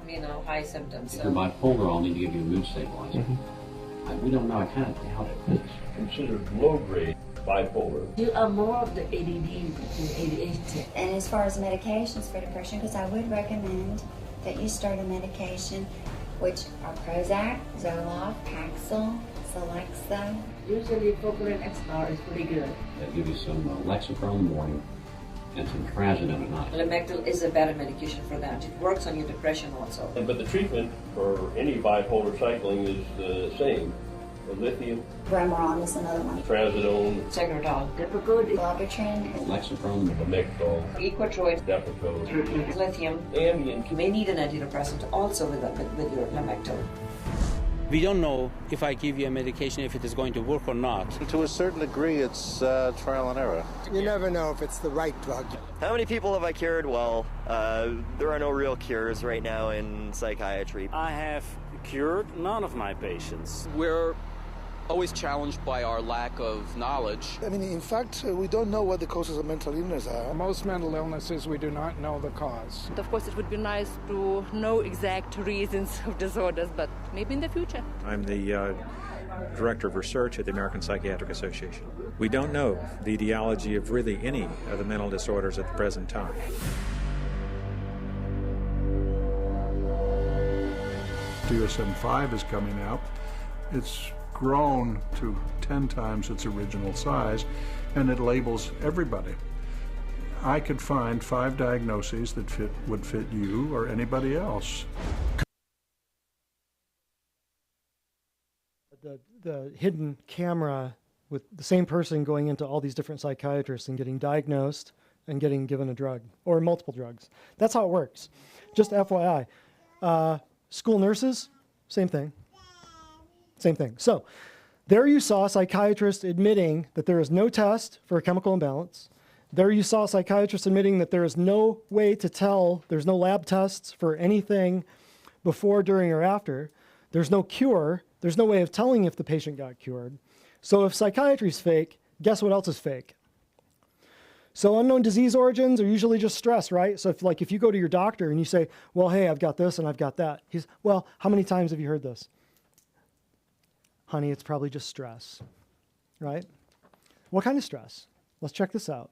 high symptoms. If you're bipolar, I'll need to give you a mood stabilizer. We don't know. I kind of doubt it. It's considered low-grade bipolar. You are more of the ADD and ADHD. And as far as medications for depression, because I would recommend that you start a medication, which are Prozac, Zoloft, Paxil, Celexa. Usually Focalin XR is pretty good. They'll give you some Lexapro in the morning and some trazodone at night. Lamictal is a better medication for that. It works on your depression also. But the treatment for any bipolar cycling is the same. Lithium, Remeron is another one. Trazodone, Tegretol, Depakote, Logitrin, Lexapro, Lamictal, Equitroid, Depakote, lithium, Ambien. You may need an antidepressant also with your Lamictal. We don't know if I give you a medication if it is going to work or not. To a certain degree, it's trial and error. You never know if it's the right drug. How many people have I cured? Well, there are no real cures right now in psychiatry. I have cured none of my patients. We're always challenged by our lack of knowledge. I mean, in fact, we don't know what the causes of mental illness are. Most mental illnesses, we do not know the cause. Of course, it would be nice to know exact reasons of disorders, but maybe in the future. I'm the Director of Research at the American Psychiatric Association. We don't know the etiology of really any of the mental disorders at the present time. DSM-5 is coming out. It's grown to 10 times its original size, and it labels everybody. I could find 5 diagnoses that would fit you or anybody else. The hidden camera with the same person going into all these different psychiatrists and getting diagnosed and getting given a drug or multiple drugs. That's how it works. Just FYI. School nurses, same thing. Same thing. So there you saw a psychiatrist admitting that there is no test for a chemical imbalance. There you saw a psychiatrist admitting that there is no way to tell, there's no lab tests for anything before, during, or after. There's no cure. There's no way of telling if the patient got cured. So if psychiatry is fake, guess what else is fake? So unknown disease origins are usually just stress, right? So if you go to your doctor and you say, well, hey, I've got this and I've got that. He's, well, how many times have you heard this? Honey, it's probably just stress, right? What kind of stress? Let's check this out.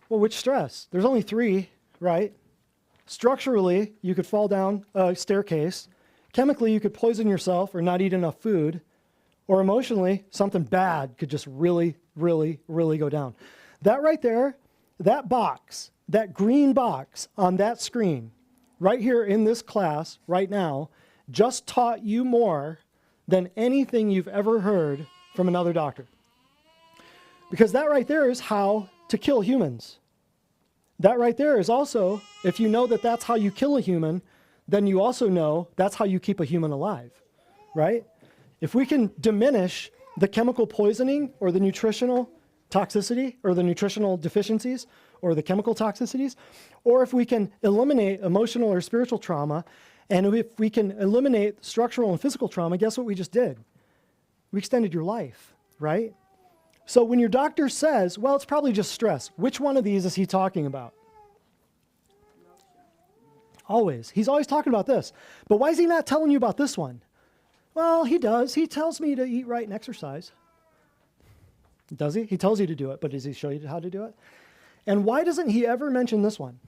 Well, which stress? There's only 3, right? Structurally, you could fall down a staircase. Chemically, you could poison yourself or not eat enough food. Or emotionally, something bad could just really, really, really go down. That right there that box, that green box on that screen, right here in this class, right now, just taught you more than anything you've ever heard from another doctor. Because that right there is how to kill humans. That right there is also, if you know that that's how you kill a human, then you also know that's how you keep a human alive, right? If we can diminish the chemical poisoning or the nutritional toxicity or the nutritional deficiencies or the chemical toxicities, or if we can eliminate emotional or spiritual trauma, and if we can eliminate structural and physical trauma, guess what we just did? We extended your life, right? So when your doctor says, well, it's probably just stress, which one of these is he talking about? Always. He's always talking about this. But why is he not telling you about this one? Well, he does. He tells me to eat right and exercise. Does he? He tells you to do it, but does he show you how to do it? And why doesn't he ever mention this one?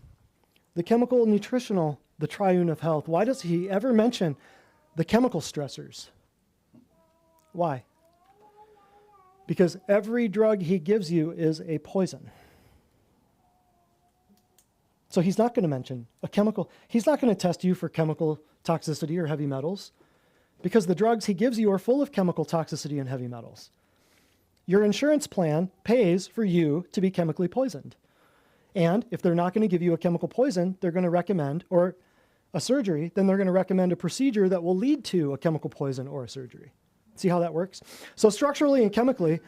The chemical, nutritional, the triune of health. Why does he ever mention the chemical stressors? Why? Because every drug he gives you is a poison. So he's not going to mention a chemical. He's not going to test you for chemical toxicity or heavy metals because the drugs he gives you are full of chemical toxicity and heavy metals. Your insurance plan pays for you to be chemically poisoned. And if they're not going to give you a chemical poison, they're going to recommend, or a surgery, then they're going to recommend a procedure that will lead to a chemical poison or a surgery. See how that works? So structurally and chemically,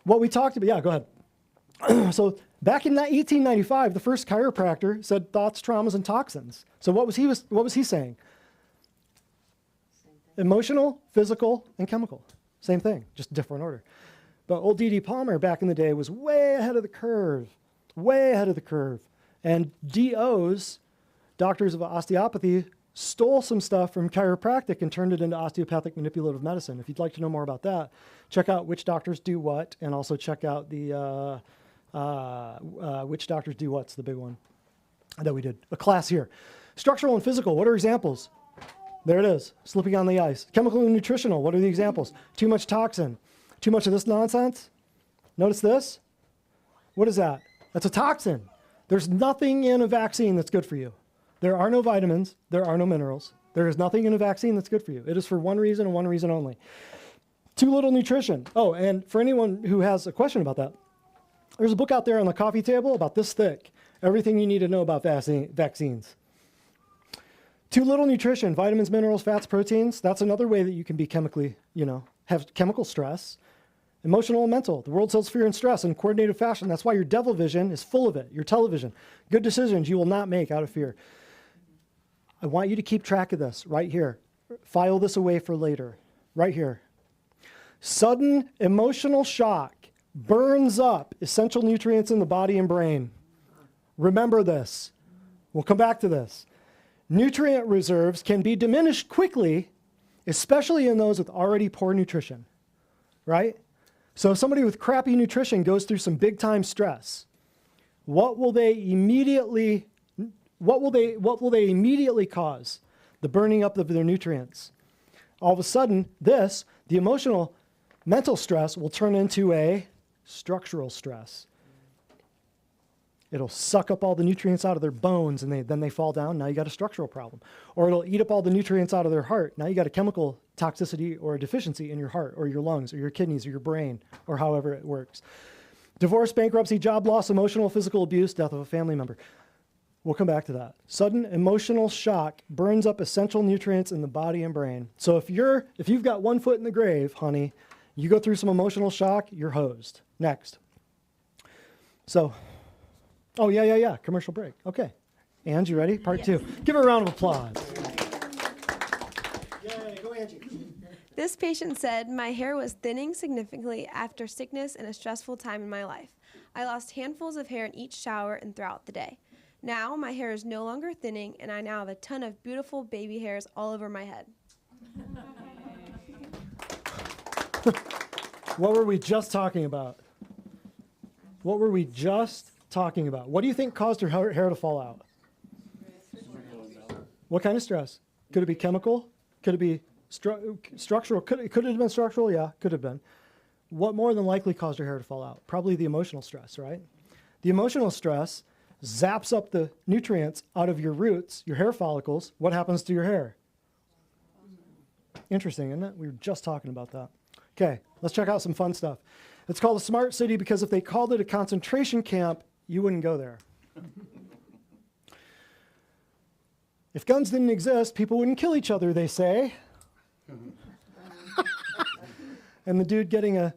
what we talked about, yeah, go ahead. So back in 1895, the first chiropractor said thoughts, traumas, and toxins. So what was he saying? Emotional, physical, and chemical. Same thing, just different order. But old D.D. Palmer back in the day was way ahead of the curve, way ahead of the curve. And DOs, doctors of osteopathy, stole some stuff from chiropractic and turned it into osteopathic manipulative medicine. If you'd like to know more about that, check out Which Doctors Do What, and also check out the Which Doctors Do What's the big one that we did, a class here. Structural and physical, what are examples? There it is, slipping on the ice. Chemical and nutritional, what are the examples? Too much toxin, too much of this nonsense. Notice this. What is that? That's a toxin. There's nothing in a vaccine that's good for you. There are no vitamins. There are no minerals. There is nothing in a vaccine that's good for you. It is for one reason and one reason only. Too little nutrition. Oh, and for anyone who has a question about that, there's a book out there on the coffee table about this thick. Everything you need to know about vaccines. Too little nutrition, vitamins, minerals, fats, proteins. That's another way that you can be chemically, have chemical stress. Emotional and mental. The world sells fear and stress in coordinated fashion. That's why your devil vision is full of it. Your television. Good decisions you will not make out of fear. I want you to keep track of this right here. File this away for later. Right here. Sudden emotional shock burns up essential nutrients in the body and brain. Remember this. We'll come back to this. Nutrient reserves can be diminished quickly, especially in those with already poor nutrition. Right? So if somebody with crappy nutrition goes through some big time stress, what will they immediately cause? The burning up of their nutrients. All of a sudden, the emotional, mental stress will turn into a structural stress. It'll suck up all the nutrients out of their bones and then they fall down. Now you got a structural problem. Or it'll eat up all the nutrients out of their heart. Now you got a chemical toxicity or a deficiency in your heart or your lungs or your kidneys or your brain or however it works. Divorce, bankruptcy, job loss, emotional, physical abuse, death of a family member. We'll come back to that. Sudden emotional shock burns up essential nutrients in the body and brain. So if you've got one foot in the grave, honey, you go through some emotional shock, you're hosed. Next. So, oh, yeah. Commercial break. Okay. Ange, you ready? Part 2. Give her a round of applause. Yay, go Angie. This patient said, my hair was thinning significantly after sickness and a stressful time in my life. I lost handfuls of hair in each shower and throughout the day. Now my hair is no longer thinning and I now have a ton of beautiful baby hairs all over my head. What were we just talking about? What were we just talking about? What do you think caused her hair to fall out? What kind of stress? Could it be chemical? Could it be structural? Could it have been structural? Yeah, could have been. What more than likely caused her hair to fall out? Probably the emotional stress, right? The emotional stress zaps up the nutrients out of your roots, your hair follicles. What happens to your hair? Interesting, isn't it? We were just talking about that. Okay, let's check out some fun stuff. It's called a smart city because if they called it a concentration camp, you wouldn't go there. If guns didn't exist, people wouldn't kill each other, they say. And the dude getting a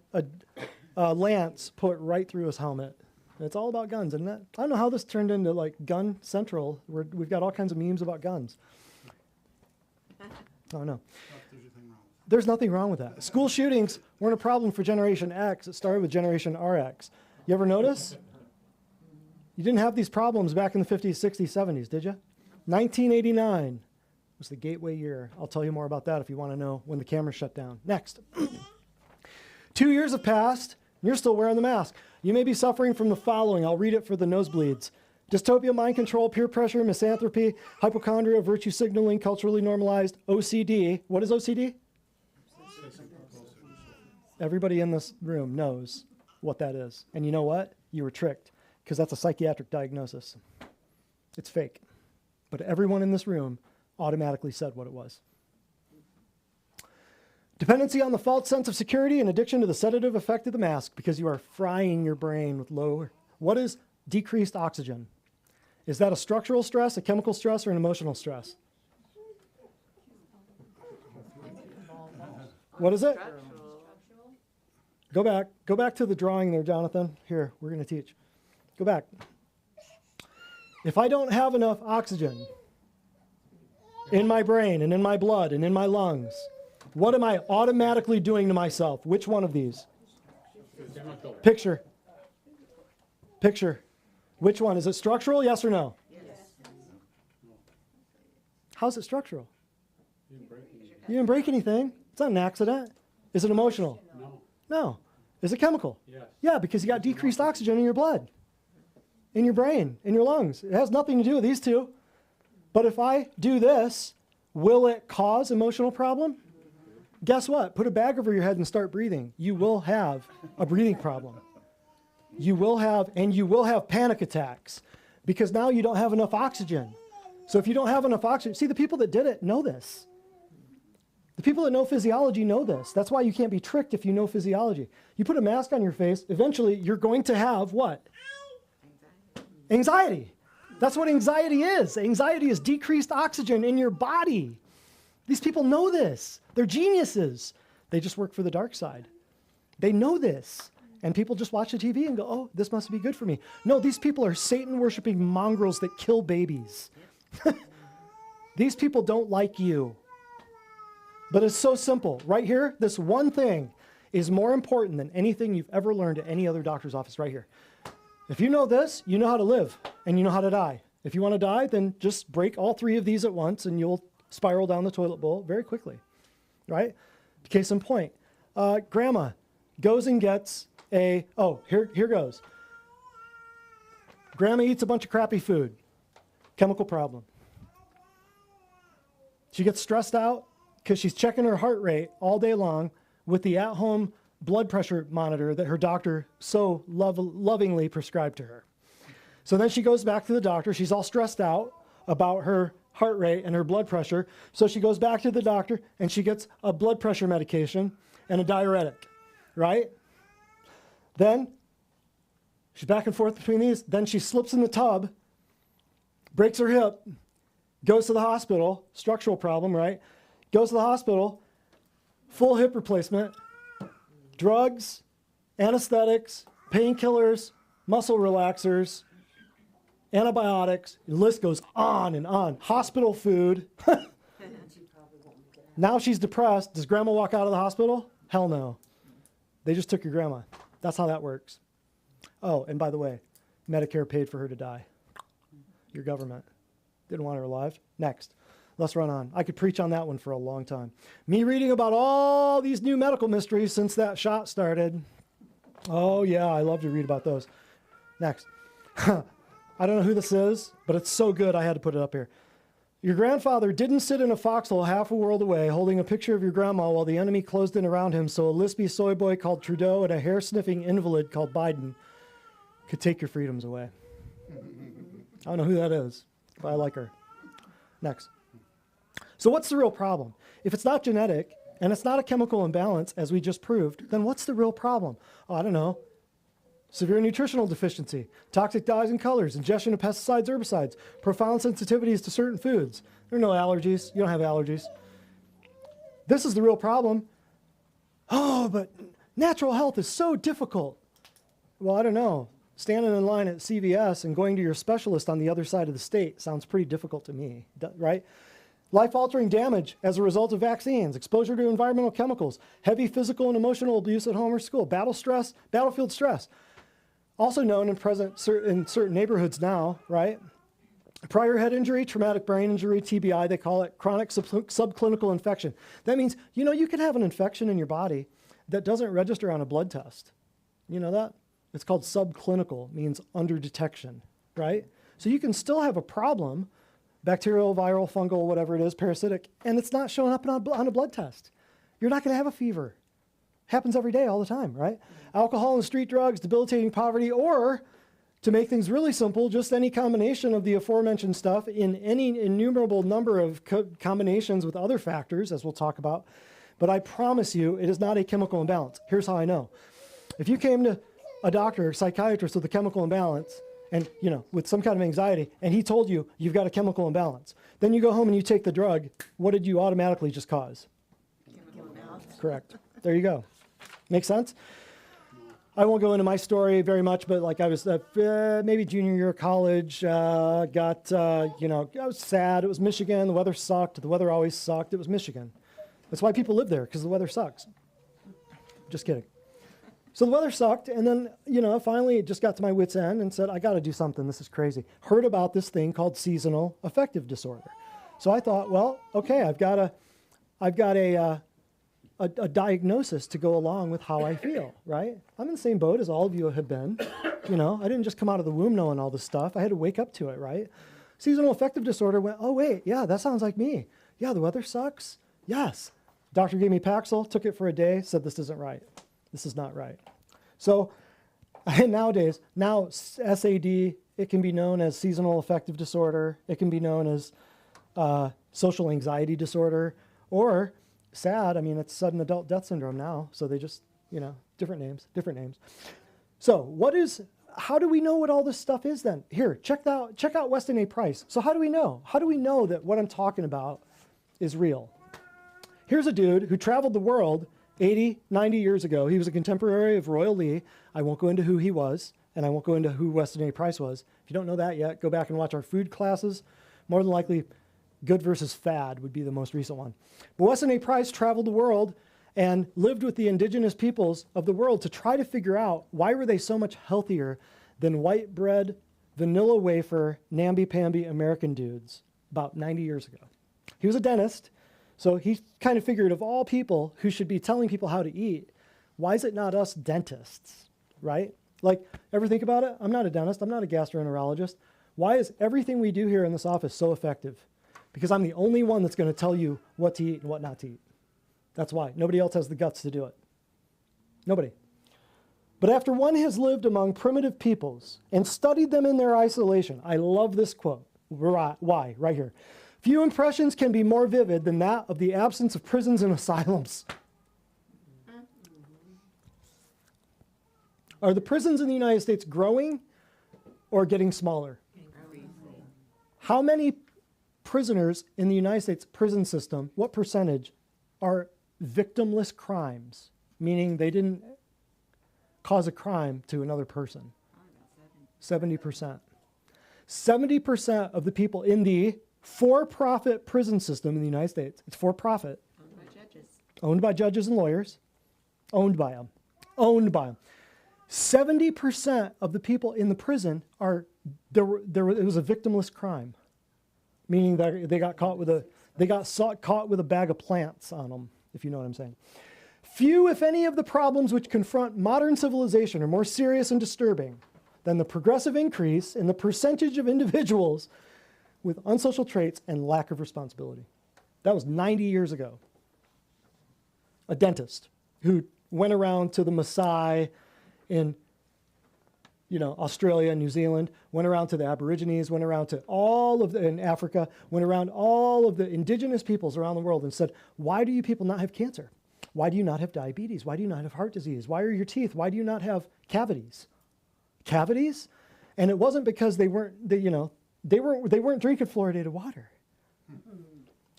lance put right through his helmet. It's all about guns, isn't it? I don't know how this turned into like Gun Central. We've got all kinds of memes about guns. Oh, no. There's nothing wrong with that. School shootings weren't a problem for Generation X. It started with Generation RX. You ever notice? You didn't have these problems back in the 50s, 60s, 70s, did you? 1989 was the gateway year. I'll tell you more about that if you want to know when the cameras shut down. Next. 2 years have passed, and you're still wearing the mask. You may be suffering from the following. I'll read it for the nosebleeds. Dystopia, mind control, peer pressure, misanthropy, hypochondria, virtue signaling, culturally normalized, OCD. What is OCD? Everybody in this room knows what that is. And you know what? You were tricked, because that's a psychiatric diagnosis. It's fake. But everyone in this room automatically said what it was. Dependency on the false sense of security and addiction to the sedative effect of the mask because you are frying your brain with lower. What is decreased oxygen? Is that a structural stress, a chemical stress, or an emotional stress? What is it? Go back to the drawing there, Jonathan. Here, we're going to teach. Go back. If I don't have enough oxygen in my brain and in my blood and in my lungs, what am I automatically doing to myself? Which one of these? Picture. Which one? Is it structural, yes or no? Yes. How's it structural? You didn't break anything. It's not an accident. Is it emotional? No. Is it chemical? Yes. Yeah, because you got decreased oxygen in your blood, in your brain, in your lungs. It has nothing to do with these two. But if I do this, will it cause emotional problem? Guess what? Put a bag over your head and start breathing. You will have a breathing problem. You will have panic attacks because now you don't have enough oxygen. So if you don't have enough oxygen, see, the people that did it know this. The people that know physiology know this. That's why you can't be tricked if you know physiology. You put a mask on your face, eventually you're going to have what? Anxiety. That's what anxiety is. Anxiety is decreased oxygen in your body. These people know this. They're geniuses. They just work for the dark side. They know this. And people just watch the TV and go, oh, this must be good for me. No, these people are Satan-worshiping mongrels that kill babies. These people don't like you. But it's so simple. Right here, this one thing is more important than anything you've ever learned at any other doctor's office right here. If you know this, you know how to live and you know how to die. If you want to die, then just break all three of these at once and you'll spiral down the toilet bowl very quickly, right? Case in point, grandma goes and gets here goes. Grandma eats a bunch of crappy food, chemical problem. She gets stressed out because she's checking her heart rate all day long with the at-home blood pressure monitor that her doctor so lovingly prescribed to her. So then she goes back to the doctor. She's all stressed out about her heart rate and her blood pressure. So she goes back to the doctor and she gets a blood pressure medication and a diuretic, right? Then she's back and forth between these. Then she slips in the tub, breaks her hip, goes to the hospital, structural problem, right? Goes to the hospital, full hip replacement, drugs, anesthetics, painkillers, muscle relaxers, antibiotics, the list goes on and on. Hospital food. Now she's depressed. Does grandma walk out of the hospital? Hell no. They just took your grandma. That's how that works. Oh, and by the way, Medicare paid for her to die. Your government didn't want her alive. Next. Let's run on. I could preach on that one for a long time. Me reading about all these new medical mysteries since that shot started. Oh, yeah, I love to read about those. Next. I don't know who this is, but it's so good I had to put it up here. Your grandfather didn't sit in a foxhole half a world away holding a picture of your grandma while the enemy closed in around him so a lispy soy boy called Trudeau and a hair-sniffing invalid called Biden could take your freedoms away. I don't know who that is, but I like her. Next. So what's the real problem? If it's not genetic and it's not a chemical imbalance, as we just proved, then what's the real problem? Oh, I don't know. Severe nutritional deficiency, toxic dyes and colors, ingestion of pesticides, herbicides, profound sensitivities to certain foods. There are no allergies. You don't have allergies. This is the real problem. Oh, but natural health is so difficult. Well, I don't know. Standing in line at CVS and going to your specialist on the other side of the state sounds pretty difficult to me, right? Life-altering damage as a result of vaccines, exposure to environmental chemicals, heavy physical and emotional abuse at home or school, battlefield stress. Also known in certain neighborhoods now, right? Prior head injury, traumatic brain injury, TBI, they call it chronic subclinical infection. That means, you can have an infection in your body that doesn't register on a blood test. You know that? It's called subclinical, means under detection, right? So you can still have a problem, bacterial, viral, fungal, whatever it is, parasitic, and it's not showing up on a blood test. You're not going to have a fever. Happens every day, all the time, right? Alcohol and street drugs, debilitating poverty, or to make things really simple, just any combination of the aforementioned stuff in any innumerable number of combinations with other factors, as we'll talk about. But I promise you, it is not a chemical imbalance. Here's how I know. If you came to a doctor or psychiatrist with a chemical imbalance and, with some kind of anxiety, and he told you you've got a chemical imbalance, then you go home and you take the drug, what did you automatically just cause? Chemical imbalance. Correct. There you go. Make sense? I won't go into my story very much, but I was maybe junior year of college, I was sad. It was Michigan. The weather sucked. The weather always sucked. It was Michigan. That's why people live there, because the weather sucks. Just kidding. So the weather sucked, and then, finally it just got to my wit's end and said, I got to do something. This is crazy. Heard about this thing called seasonal affective disorder. So I thought, well, okay, I've got a diagnosis to go along with how I feel, right? I'm in the same boat as all of you have been. I didn't just come out of the womb knowing all this stuff. I had to wake up to it, right? Seasonal affective disorder went, oh, wait, yeah, that sounds like me. Yeah, the weather sucks. Yes. Doctor gave me Paxil, took it for a day, said this isn't right. This is not right. So nowadays, SAD, it can be known as seasonal affective disorder. It can be known as social anxiety disorder, or SAD, it's sudden adult death syndrome now. So they just, different names. So how do we know what all this stuff is then? Here, check out Weston A. Price. So how do we know? How do we know that what I'm talking about is real? Here's a dude who traveled the world 80, 90 years ago. He was a contemporary of Royal Lee. I won't go into who he was, and I won't go into who Weston A. Price was. If you don't know that yet, go back and watch our food classes. More than likely, good versus fad would be the most recent one. But Weston A. Price traveled the world and lived with the indigenous peoples of the world to try to figure out why were they so much healthier than white bread, vanilla wafer, namby-pamby American dudes about 90 years ago. He was a dentist, so he kind of figured of all people who should be telling people how to eat, why is it not us dentists, right? Ever think about it? I'm not a dentist. I'm not a gastroenterologist. Why is everything we do here in this office so effective? Because I'm the only one that's going to tell you what to eat and what not to eat. That's why. Nobody else has the guts to do it. Nobody. But after one has lived among primitive peoples and studied them in their isolation, I love this quote. Why? Right here. Few impressions can be more vivid than that of the absence of prisons and asylums. Are the prisons in the United States growing or getting smaller? How many prisoners in the United States prison system, what percentage are victimless crimes, meaning they didn't cause a crime to another person? 70%. 70% of the people in the for-profit prison system in the United States, it's for-profit. Owned by judges. Owned by judges and lawyers. Owned by them. 70% of the people in the prison it was a victimless crime, meaning that they got caught with a bag of plants on them, if you know what I'm saying. Few, if any, of the problems which confront modern civilization are more serious and disturbing than the progressive increase in the percentage of individuals with unsocial traits and lack of responsibility. That was 90 years ago. A dentist who went around to the Maasai in Australia, New Zealand, went around to the Aborigines, went around to in Africa, went around all of the indigenous peoples around the world and said, why do you people not have cancer? Why do you not have diabetes? Why do you not have heart disease? Why are your teeth? Why do you not have cavities? Cavities? And it wasn't because they weren't drinking fluoridated water.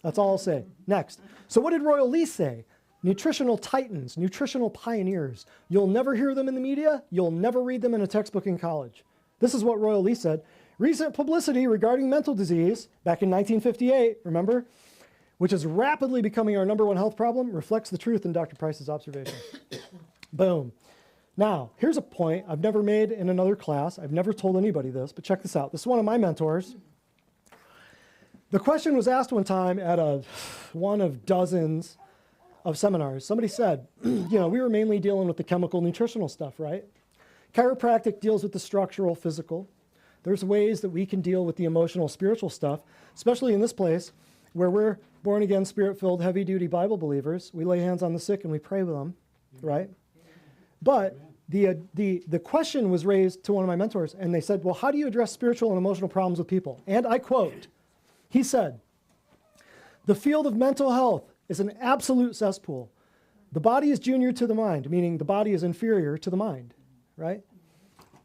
That's all I'll say. Next. So what did Royal Lee say? Nutritional titans, nutritional pioneers. You'll never hear them in the media. You'll never read them in a textbook in college. This is what Royal Lee said. Recent publicity regarding mental disease back in 1958, remember, which is rapidly becoming our #1 health problem, reflects the truth in Dr. Price's observation. Boom. Now, here's a point I've never made in another class. I've never told anybody this, but check this out. This is one of my mentors. The question was asked one time at one of dozens of seminars. Somebody said, we were mainly dealing with the chemical nutritional stuff, right? Chiropractic deals with the structural, physical. There's ways that we can deal with the emotional, spiritual stuff, especially in this place where we're born again, spirit-filled, heavy-duty Bible believers. We lay hands on the sick and we pray with them, right? But the question was raised to one of my mentors, and they said, well, how do you address spiritual and emotional problems with people? And I quote, he said, the field of mental health is an absolute cesspool. The body is junior to the mind, meaning the body is inferior to the mind, right?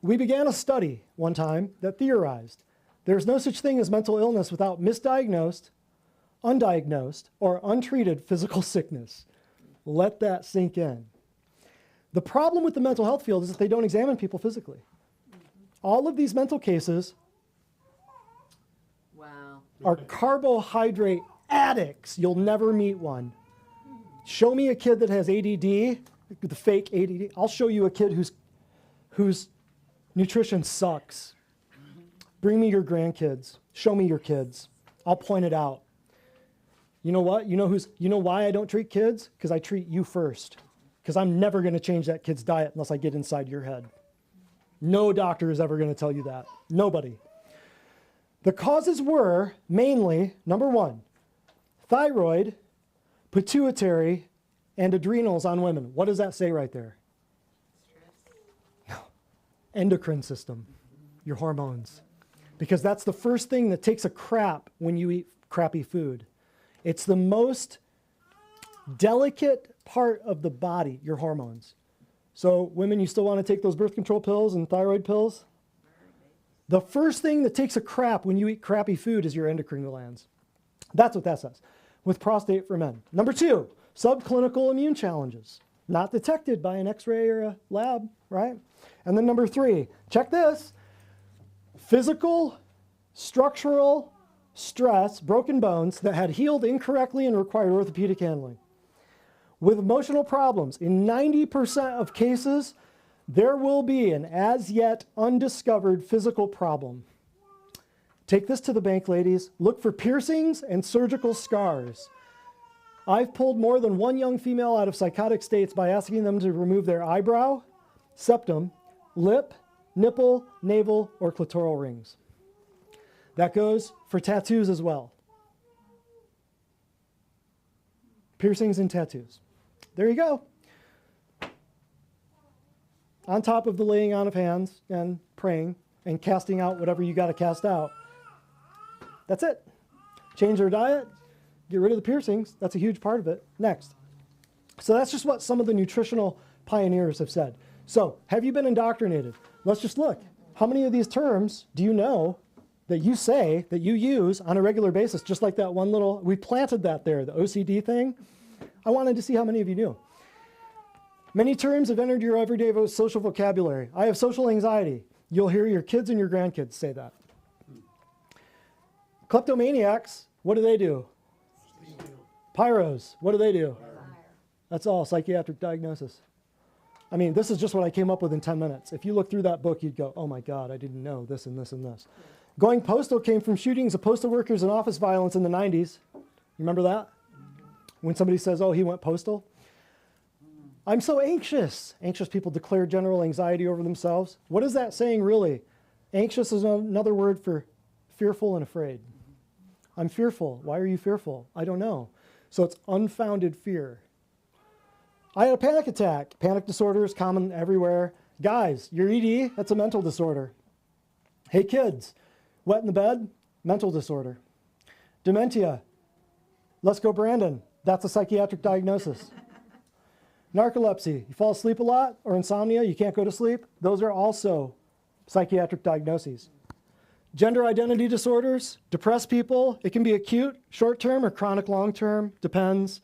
We began a study one time that theorized there's no such thing as mental illness without misdiagnosed, undiagnosed, or untreated physical sickness. Let that sink in. The problem with the mental health field is that they don't examine people physically. All of these mental cases are carbohydrate addicts. You'll never meet one. Show me a kid that has ADD, the fake ADD. I'll show you a kid whose nutrition sucks. Bring me your grandkids. Show me your kids. I'll point it out. You know what? You know why I don't treat kids? Because I treat you first. Because I'm never going to change that kid's diet unless I get inside your head. No doctor is ever going to tell you that. Nobody. The causes were mainly, #1, thyroid, pituitary, and adrenals on women. What does that say right there? No. Endocrine system, your hormones. Because that's the first thing that takes a crap when you eat crappy food. It's the most delicate part of the body, your hormones. So women, you still want to take those birth control pills and thyroid pills? The first thing that takes a crap when you eat crappy food is your endocrine glands. That's what that says. With prostate for men. #2, subclinical immune challenges. Not detected by an x-ray or a lab, right? And then #3, check this. Physical, structural stress, broken bones that had healed incorrectly and required orthopedic handling. With emotional problems, in 90% of cases, there will be an as yet undiscovered physical problem. Take this to the bank, ladies. Look for piercings and surgical scars. I've pulled more than one young female out of psychotic states by asking them to remove their eyebrow, septum, lip, nipple, navel, or clitoral rings. That goes for tattoos as well. Piercings and tattoos. There you go. On top of the laying on of hands and praying and casting out whatever you got to cast out. That's it. Change their diet, get rid of the piercings. That's a huge part of it. Next. So that's just what some of the nutritional pioneers have said. So have you been indoctrinated? Let's just look. How many of these terms do you know that you say, that you use on a regular basis, just like that one little, we planted that there, the OCD thing. I wanted to see how many of you knew. Many terms have entered your everyday social vocabulary. I have social anxiety. You'll hear your kids and your grandkids say that. Kleptomaniacs, what do? Pyros, what do? That's all, psychiatric diagnosis. I mean, this is just what I came up with in 10 minutes. If you look through that book, you'd go, oh my God, I didn't know this and this and this. Going postal came from shootings of postal workers and office violence in the 90s. You remember that? When somebody says, oh, he went postal. I'm so anxious. Anxious people declare general anxiety over themselves. What is that saying really? Anxious is another word for fearful and afraid. I'm fearful. Why are you fearful? I don't know. So it's unfounded fear. I had a panic attack. Panic disorder is common everywhere. Guys, your ED, that's a mental disorder. Hey kids, wet in the bed, mental disorder. Dementia, let's go Brandon, that's a psychiatric diagnosis. Narcolepsy, you fall asleep a lot, or insomnia, you can't go to sleep, those are also psychiatric diagnoses. Gender identity disorders, depressed people, it can be acute, short-term, or chronic long-term, depends.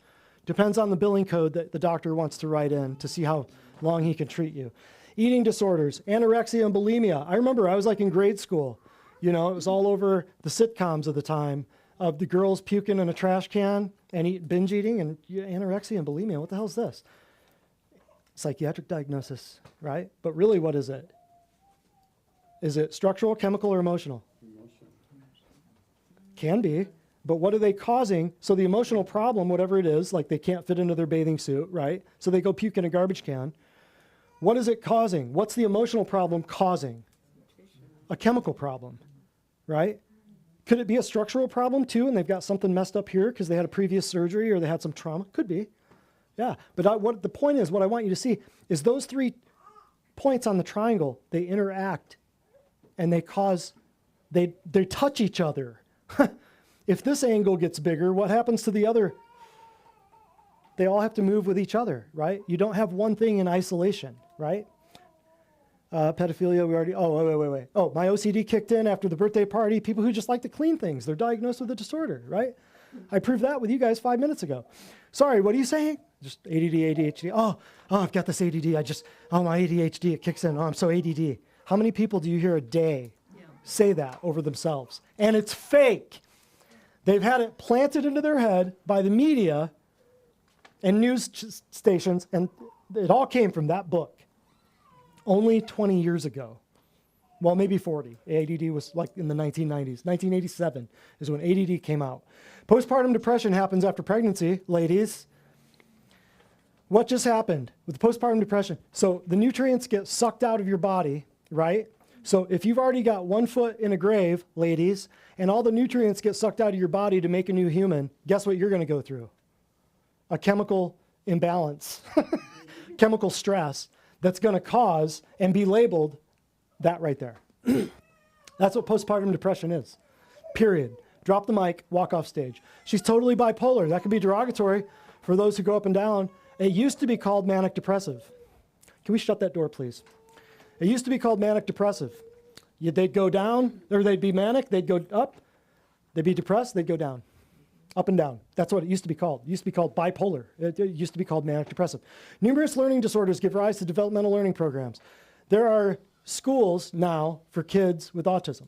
Depends on the billing code that the doctor wants to write in to see how long he can treat you. Eating disorders, anorexia and bulimia. I remember I was like in grade school. You know, it was all over the sitcoms of the time of the girls puking in a trash can and binge eating and anorexia and bulimia. What the hell is this? Psychiatric diagnosis, right? But really, what is it? Is it structural, chemical, or emotional? Emotional. Can be. But what are they causing? So the emotional problem, whatever it is, like they can't fit into their bathing suit, right? So they go puke in a garbage can. What is it causing? What's the emotional problem causing? A chemical problem, right? Could it be a structural problem too, and they've got something messed up here because they had a previous surgery or they had some trauma? Could be. Yeah, but what the point is, what I want you to see is those 3 points on the triangle, they interact and they cause, they touch each other. If this angle gets bigger, what happens to the other? They all have to move with each other, right? You don't have one thing in isolation, right? Pedophilia, we already, wait. Oh, my OCD kicked in after the birthday party. People who just like to clean things, they're diagnosed with a disorder, right? I proved that with you guys 5 minutes ago. Sorry, what are you saying? Just ADD, ADHD. Oh, I've got this ADD. My ADHD, it kicks in. Oh, I'm so ADD. How many people do you hear a day say that over themselves? And it's fake. They've had it planted into their head by the media and news stations, and it all came from that book. Only 20 years ago. Well, maybe 40. ADD was like in the 1990s. 1987 is when ADD came out. Postpartum depression happens after pregnancy, ladies. What just happened with postpartum depression? So the nutrients get sucked out of your body, right? So if you've already got 1 foot in a grave, ladies, and all the nutrients get sucked out of your body to make a new human, guess what you're going to go through? A chemical imbalance, chemical stress that's going to cause and be labeled that right there. That's what postpartum depression is, period. Drop the mic, walk off stage. She's totally bipolar. That could be derogatory for those who go up and down. It used to be called manic depressive. Can we shut that door, please? It used to be called manic depressive. They'd go down, or they'd be manic, they'd go up, they'd be depressed, they'd go down. Up and down. That's what it used to be called. It used to be called bipolar. It used to be called manic depressive. Numerous learning disorders give rise to developmental learning programs. There are schools now for kids with autism.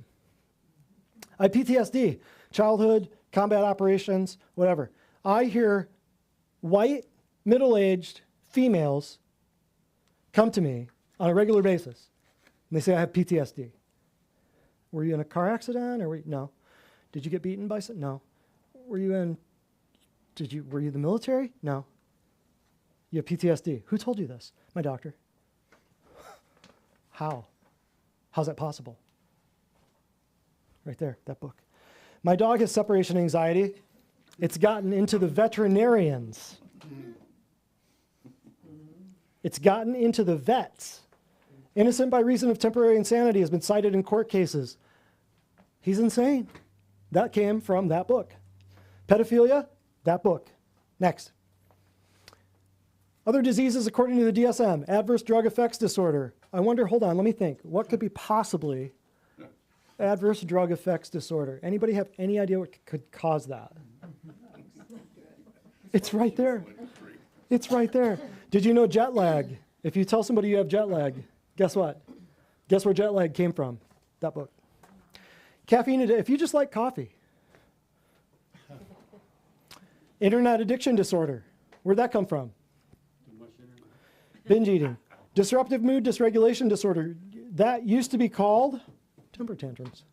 I have PTSD, childhood, combat operations, whatever. I hear white, middle-aged females come to me on a regular basis, and they say, I have PTSD. Were you in a car accident, or no? Did you get beaten by something? No. Were you in the military? No. You have PTSD. Who told you this? My doctor. How? How's that possible? Right there, that book. My dog has separation anxiety. It's gotten into the veterinarians. It's gotten into the vets. Innocent by reason of temporary insanity has been cited in court cases. He's insane. That came from that book. Pedophilia, that book. Next. Other diseases according to the DSM, adverse drug effects disorder. I wonder, hold on, let me think. What could be possibly adverse drug effects disorder? Anybody have any idea what could cause that? It's right there. It's right there. Did you know jet lag? If you tell somebody you have jet lag, guess what? Guess where jet lag came from? That book. Caffeine, if you just like coffee. Internet addiction disorder. Where'd that come from? Binge eating. Disruptive mood dysregulation disorder. That used to be called temper tantrums.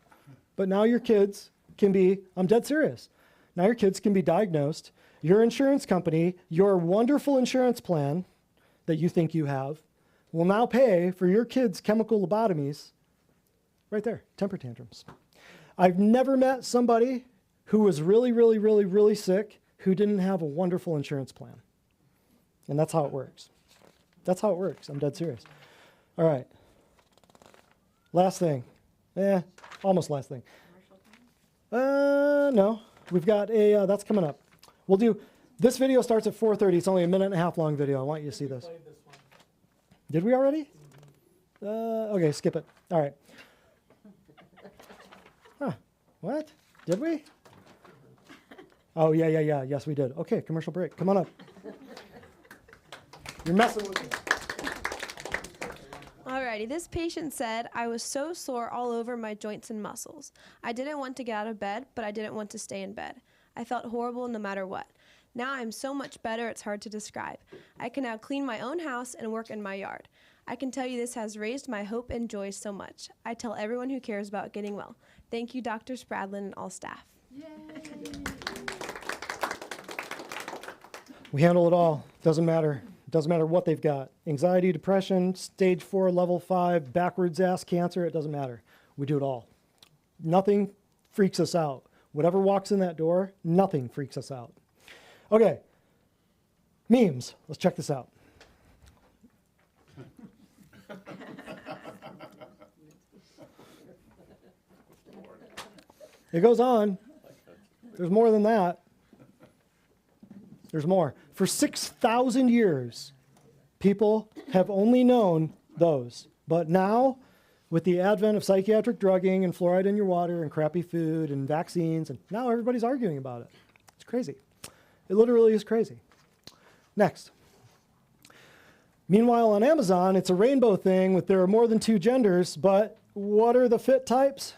But now your kids can be, I'm dead serious. Now your kids can be diagnosed. Your insurance company, your wonderful insurance plan that you think you have, will now pay for your kids' chemical lobotomies. Right there, temper tantrums. I've never met somebody who was really, really, really, really sick who didn't have a wonderful insurance plan. And that's how it works. That's how it works. I'm dead serious. All right. Last thing. Almost last thing. No. We've got a, that's coming up. We'll do, this video starts at 4:30. It's only a 1.5 minute long video. I want you to see this. Did we already? Okay, skip it. All right. Huh. What? Did we? Oh, yeah. Yes, we did. Okay, commercial break. Come on up. You're messing with me. Alrighty, this patient said, I was so sore all over my joints and muscles. I didn't want to get out of bed, but I didn't want to stay in bed. I felt horrible no matter what. Now I'm so much better it's hard to describe. I can now clean my own house and work in my yard. I can tell you this has raised my hope and joy so much. I tell everyone who cares about getting well. Thank you, Dr. Spradlin and all staff. Yay. We handle it all. Doesn't matter. Doesn't matter what they've got. Anxiety, depression, stage 4, level 5, backwards ass cancer, it doesn't matter. We do it all. Nothing freaks us out. Whatever walks in that door, nothing freaks us out. Okay. Memes. Let's check this out. It goes on. There's more than that. There's more. For 6,000 years, people have only known those. But now, with the advent of psychiatric drugging and fluoride in your water and crappy food and vaccines, and now everybody's arguing about it. It's crazy. It literally is crazy. Next. Meanwhile, on Amazon, it's a rainbow thing with there are more than 2 genders, but what are the fit types?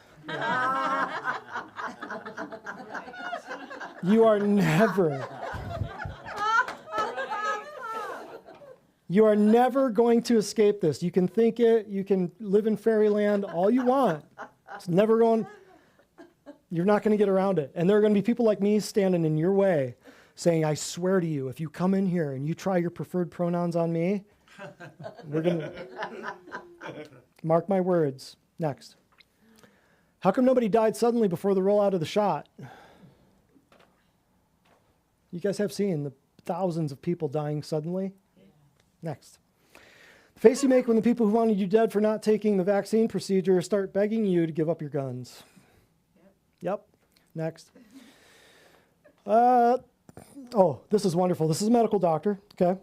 You are never going to escape this. You can think it, you can live in fairyland all you want. It's never going, you're not going to get around it. And there are going to be people like me standing in your way saying, I swear to you, if you come in here and you try your preferred pronouns on me, we're going to, mark my words. Next. How come nobody died suddenly before the rollout of the shot? You guys have seen the thousands of people dying suddenly? Next. The face you make when the people who wanted you dead for not taking the vaccine procedure start begging you to give up your guns. Yep. Next. Oh, this is wonderful. This is a medical doctor, okay?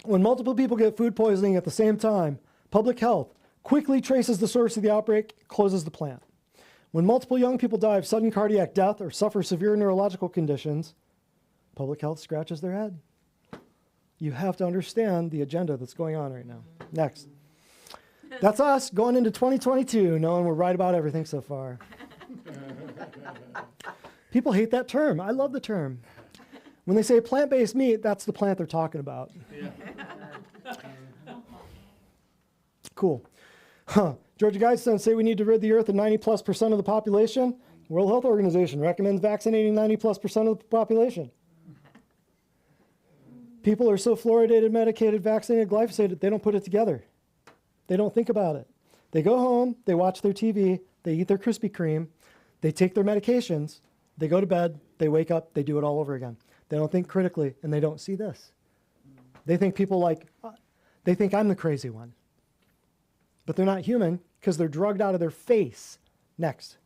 When multiple people get food poisoning at the same time, public health quickly traces the source of the outbreak, closes the plant. When multiple young people die of sudden cardiac death or suffer severe neurological conditions, public health scratches their head. You have to understand the agenda that's going on right now. Next. That's us going into 2022, knowing we're right about everything so far. People hate that term. I love the term. When they say plant-based meat, that's the plant they're talking about. Yeah. Cool. Georgia Guidestones say we need to rid the earth of 90+% of the population. World Health Organization recommends vaccinating 90+% of the population. People are so fluoridated, medicated, vaccinated, glyphosated, they don't put it together. They don't think about it. They go home, they watch their TV, they eat their Krispy Kreme, they take their medications, they go to bed, they wake up, they do it all over again. They don't think critically, and they don't see this. They think they think I'm the crazy one. But they're not human because they're drugged out of their face. Next.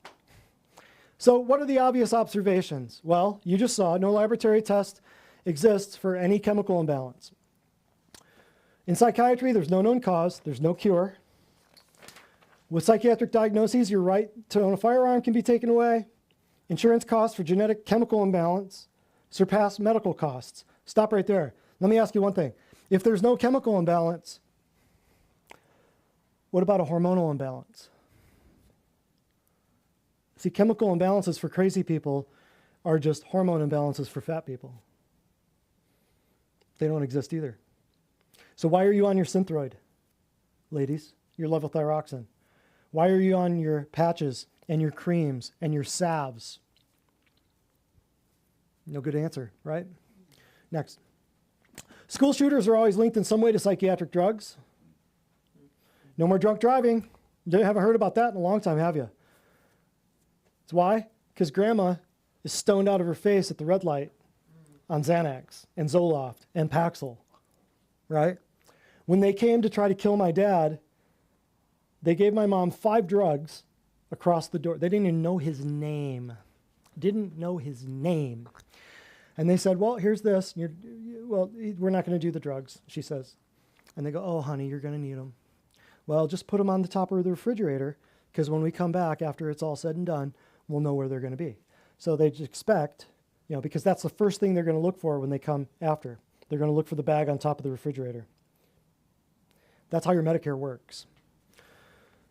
So what are the obvious observations? Well, you just saw no laboratory test exists for any chemical imbalance. In psychiatry, there's no known cause, there's no cure. With psychiatric diagnoses, your right to own a firearm can be taken away. Insurance costs for genetic chemical imbalance surpass medical costs. Stop right there. Let me ask you one thing. If there's no chemical imbalance, what about a hormonal imbalance? See, chemical imbalances for crazy people are just hormone imbalances for fat people. They don't exist either. So why are you on your Synthroid, ladies, your levothyroxine? Why are you on your patches and your creams and your salves? No good answer, right? Next. School shooters are always linked in some way to psychiatric drugs. No more drunk driving. You haven't heard about that in a long time, have you? It's why? Because grandma is stoned out of her face at the red light on Xanax and Zoloft and Paxil, right? When they came to try to kill my dad, they gave my mom 5 drugs across the door. They didn't even know his name. Didn't know his name. And they said, well, here's this. Well, we're not going to do the drugs, she says. And they go, oh, honey, you're going to need them. Well, just put them on the top of the refrigerator, because when we come back after it's all said and done, we'll know where they're going to be. So they expect, because that's the first thing they're going to look for when they come after. They're going to look for the bag on top of the refrigerator. That's how your Medicare works.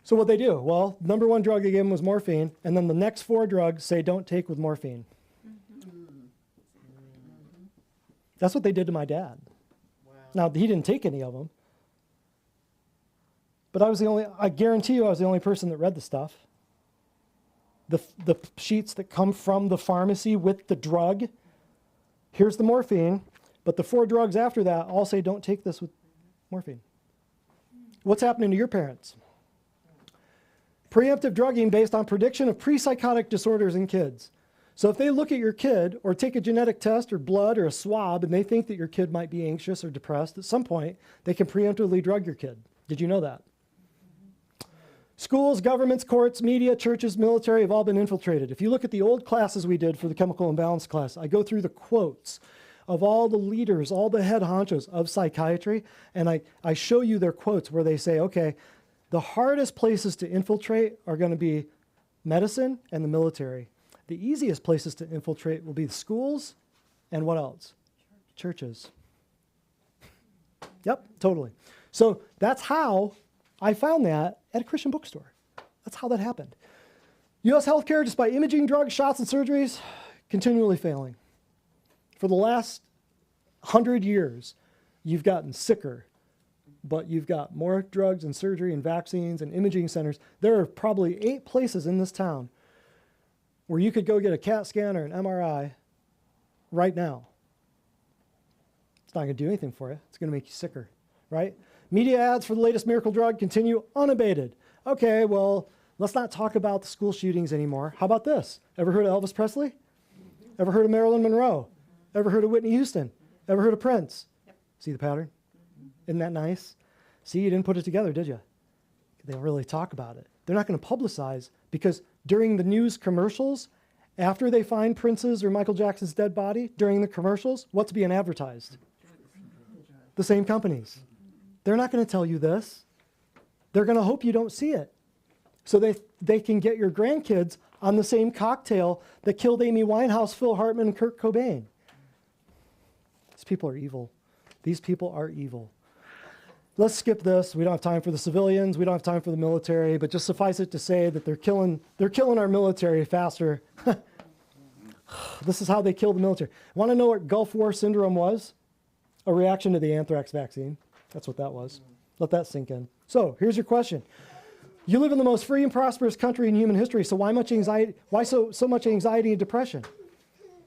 So what they do? Well, number 1 drug they gave them was morphine, and then the next 4 drugs say don't take with morphine. That's what they did to my dad. Wow. Now, he didn't take any of them. But I guarantee you I was the only person that read the stuff. The sheets that come from the pharmacy with the drug. Here's the morphine, but the 4 drugs after that all say don't take this with morphine. What's happening to your parents? Preemptive drugging based on prediction of pre-psychotic disorders in kids. So if they look at your kid or take a genetic test or blood or a swab and they think that your kid might be anxious or depressed, at some point they can preemptively drug your kid. Did you know that? Schools, governments, courts, media, churches, military have all been infiltrated. If you look at the old classes we did for the chemical imbalance class, I go through the quotes of all the leaders, all the head honchos of psychiatry, and I show you their quotes where they say, okay, the hardest places to infiltrate are going to be medicine and the military. The easiest places to infiltrate will be the schools and what else? Churches. Yep, totally. So that's how I found that at a Christian bookstore. That's how that happened. U.S. healthcare, despite imaging, drugs, shots, and surgeries, continually failing. For the last 100 years, you've gotten sicker, but you've got more drugs and surgery and vaccines and imaging centers. There are probably 8 places in this town where you could go get a CAT scan or an MRI right now. It's not going to do anything for you. It's going to make you sicker, right? Media ads for the latest miracle drug continue unabated. Okay, well, let's not talk about the school shootings anymore. How about this? Ever heard of Elvis Presley? Ever heard of Marilyn Monroe? Ever heard of Whitney Houston? Ever heard of Prince? Yep. See the pattern? Isn't that nice? See, you didn't put it together, did you? They don't really talk about it. They're not going to publicize because during the news commercials, after they find Prince's or Michael Jackson's dead body, during the commercials, what's being advertised? The same companies. They're not going to tell you this. They're going to hope you don't see it. So they can get your grandkids on the same cocktail that killed Amy Winehouse, Phil Hartman, and Kurt Cobain. These people are evil. These people are evil. Let's skip this. We don't have time for the civilians. We don't have time for the military, but just suffice it to say that they're killing our military faster. This is how they kill the military. Want to know what Gulf War syndrome was? A reaction to the anthrax vaccine. That's what that was. Let that sink in. So here's your question. You live in the most free and prosperous country in human history, so why much anxiety? Why so much anxiety and depression?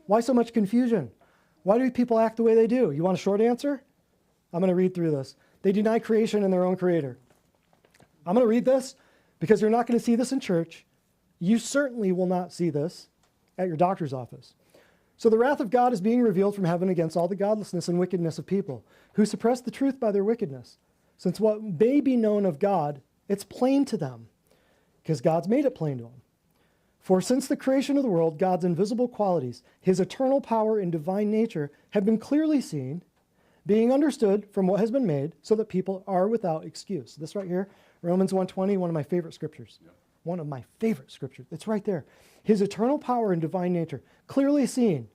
Why so much confusion? Why do people act the way they do? You want a short answer? I'm going to read through this. They deny creation and their own creator. I'm going to read this because you're not going to see this in church. You certainly will not see this at your doctor's office. So the wrath of God is being revealed from heaven against all the godlessness and wickedness of people who suppress the truth by their wickedness. Since what may be known of God, it's plain to them because God's made it plain to them. For since the creation of the world, God's invisible qualities, his eternal power and divine nature have been clearly seen, being understood from what has been made, so that people are without excuse. This right here, Romans 1:20, one of my favorite scriptures. Yep. One of my favorite scriptures. It's right there. His eternal power and divine nature, clearly seen.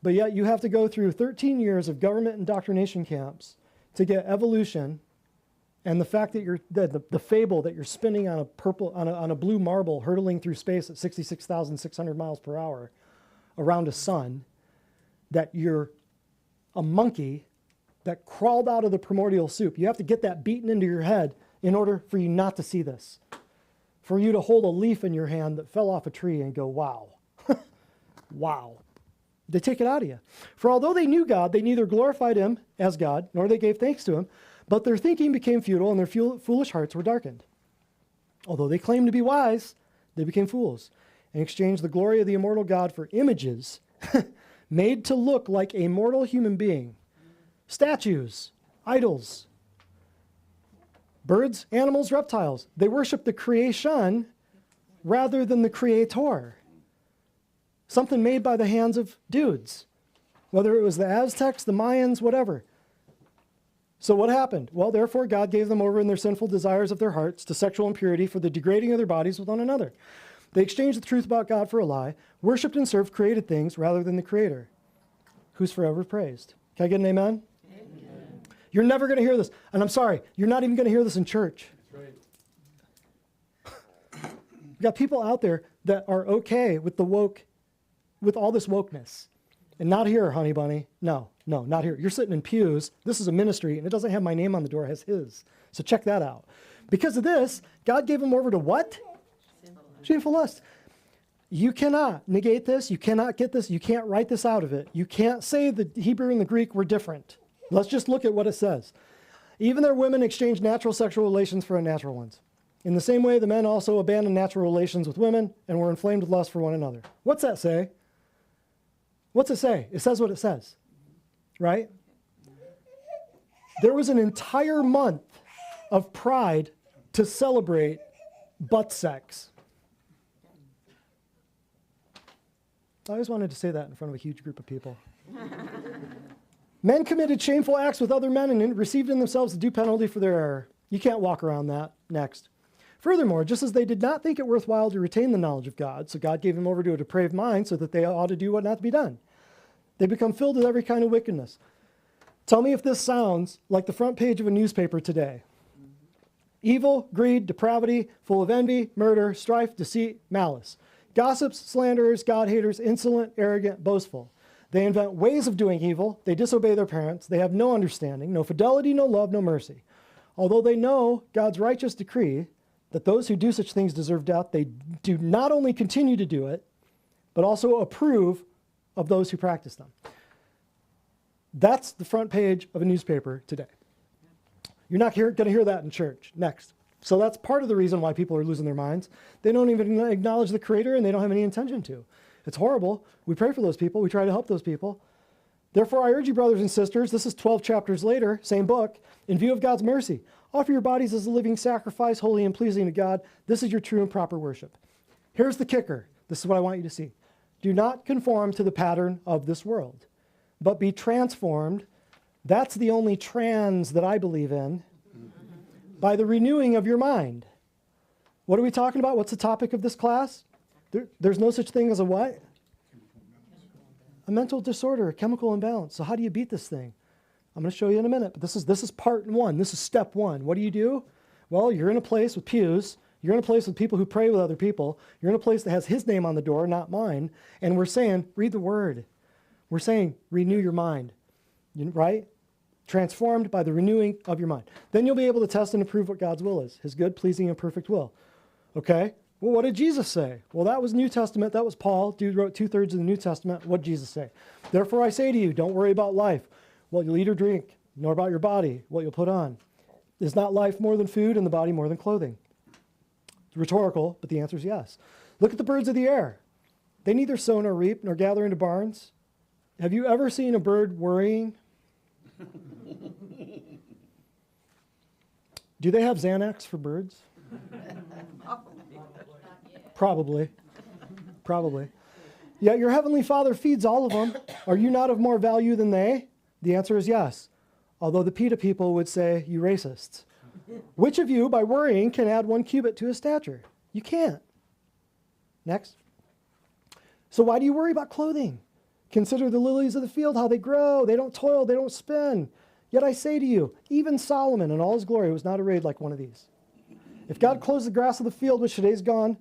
But yet you have to go through 13 years of government indoctrination camps to get evolution and the fact that the fable that you're spinning on a blue marble hurtling through space at 66,600 miles per hour around a sun, that you're a monkey that crawled out of the primordial soup. You have to get that beaten into your head in order for you not to see this. For you to hold a leaf in your hand that fell off a tree and go, wow. Wow. They take it out of you. For although they knew God, they neither glorified him as God, nor they gave thanks to him, but their thinking became futile and their foolish hearts were darkened. Although they claimed to be wise, they became fools and exchanged the glory of the immortal God for images made to look like a mortal human being. Statues, idols, Birds, animals, reptiles. They worship the creation rather than the creator. Something made by the hands of dudes. Whether it was the Aztecs, the Mayans, whatever. So what happened? Well, therefore, God gave them over in their sinful desires of their hearts to sexual impurity for the degrading of their bodies with one another. They exchanged the truth about God for a lie, worshipped and served created things rather than the Creator, who's forever praised. Can I get an amen? Amen. You're never going to hear this. And I'm sorry, you're not even going to hear this in church. That's right. We've got people out there that are okay with the woke, with all this wokeness. And not here, honey bunny. No, not here. You're sitting in pews. This is a ministry, and it doesn't have my name on the door. It has his. So check that out. Because of this, God gave them over to what? Shameful lust. You cannot negate this. You cannot get this. You can't write this out of it. You can't say the Hebrew and the Greek were different. Let's just look at what it says. Even their women exchanged natural sexual relations for unnatural ones. In the same way, the men also abandoned natural relations with women and were inflamed with lust for one another. What's that say? What's it say? It says what it says, right? There was an entire month of pride to celebrate butt sex. I always wanted to say that in front of a huge group of people. Men committed shameful acts with other men and received in themselves the due penalty for their error. You can't walk around that. Next. Furthermore, just as they did not think it worthwhile to retain the knowledge of God, so God gave them over to a depraved mind so that they ought to do what not to be done. They become filled with every kind of wickedness. Tell me if this sounds like the front page of a newspaper today. Evil, greed, depravity, full of envy, murder, strife, deceit, malice. Gossips, slanderers, God-haters, insolent, arrogant, boastful. They invent ways of doing evil. They disobey their parents. They have no understanding, no fidelity, no love, no mercy. Although they know God's righteous decree that those who do such things deserve death, they do not only continue to do it, but also approve of those who practice them. That's the front page of a newspaper today. You're not going to hear that in church. Next. So that's part of the reason why people are losing their minds. They don't even acknowledge the Creator, and they don't have any intention to. It's horrible. We pray for those people. We try to help those people. Therefore, I urge you, brothers and sisters, this is 12 chapters later, same book, in view of God's mercy, offer your bodies as a living sacrifice, holy and pleasing to God. This is your true and proper worship. Here's the kicker. This is what I want you to see. Do not conform to the pattern of this world, but be transformed. That's the only trans that I believe in. By the renewing of your mind. What are we talking about? What's the topic of this class? There's no such thing as a what? A mental disorder, a chemical imbalance. So how do you beat this thing? I'm going to show you in a minute, but this is part one. This is step one. What do? Well, you're in a place with pews. You're in a place with people who pray with other people. You're in a place that has his name on the door, not mine. And we're saying, read the word. We're saying, renew your mind. Right? Transformed by the renewing of your mind. Then you'll be able to test and approve what God's will is, his good, pleasing, and perfect will. Okay? Well, what did Jesus say? Well, that was New Testament. That was Paul. Dude wrote 2/3 of the New Testament. What did Jesus say? Therefore, I say to you, don't worry about life, what you'll eat or drink, nor about your body, what you'll put on. Is not life more than food and the body more than clothing? It's rhetorical, but the answer is yes. Look at the birds of the air. They neither sow nor reap nor gather into barns. Have you ever seen a bird worrying? Do they have Xanax for birds? Probably. Yet your heavenly Father feeds all of them. Are you not of more value than they? The answer is yes. Although the PETA people would say, you racists. Which of you, by worrying, can add 1 cubit to his stature? You can't. Next. So why do you worry about clothing? Consider the lilies of the field, how they grow. They don't toil, they don't spin. Yet I say to you, even Solomon in all his glory was not arrayed like one of these. If God clothes the grass of the field, which today is gone,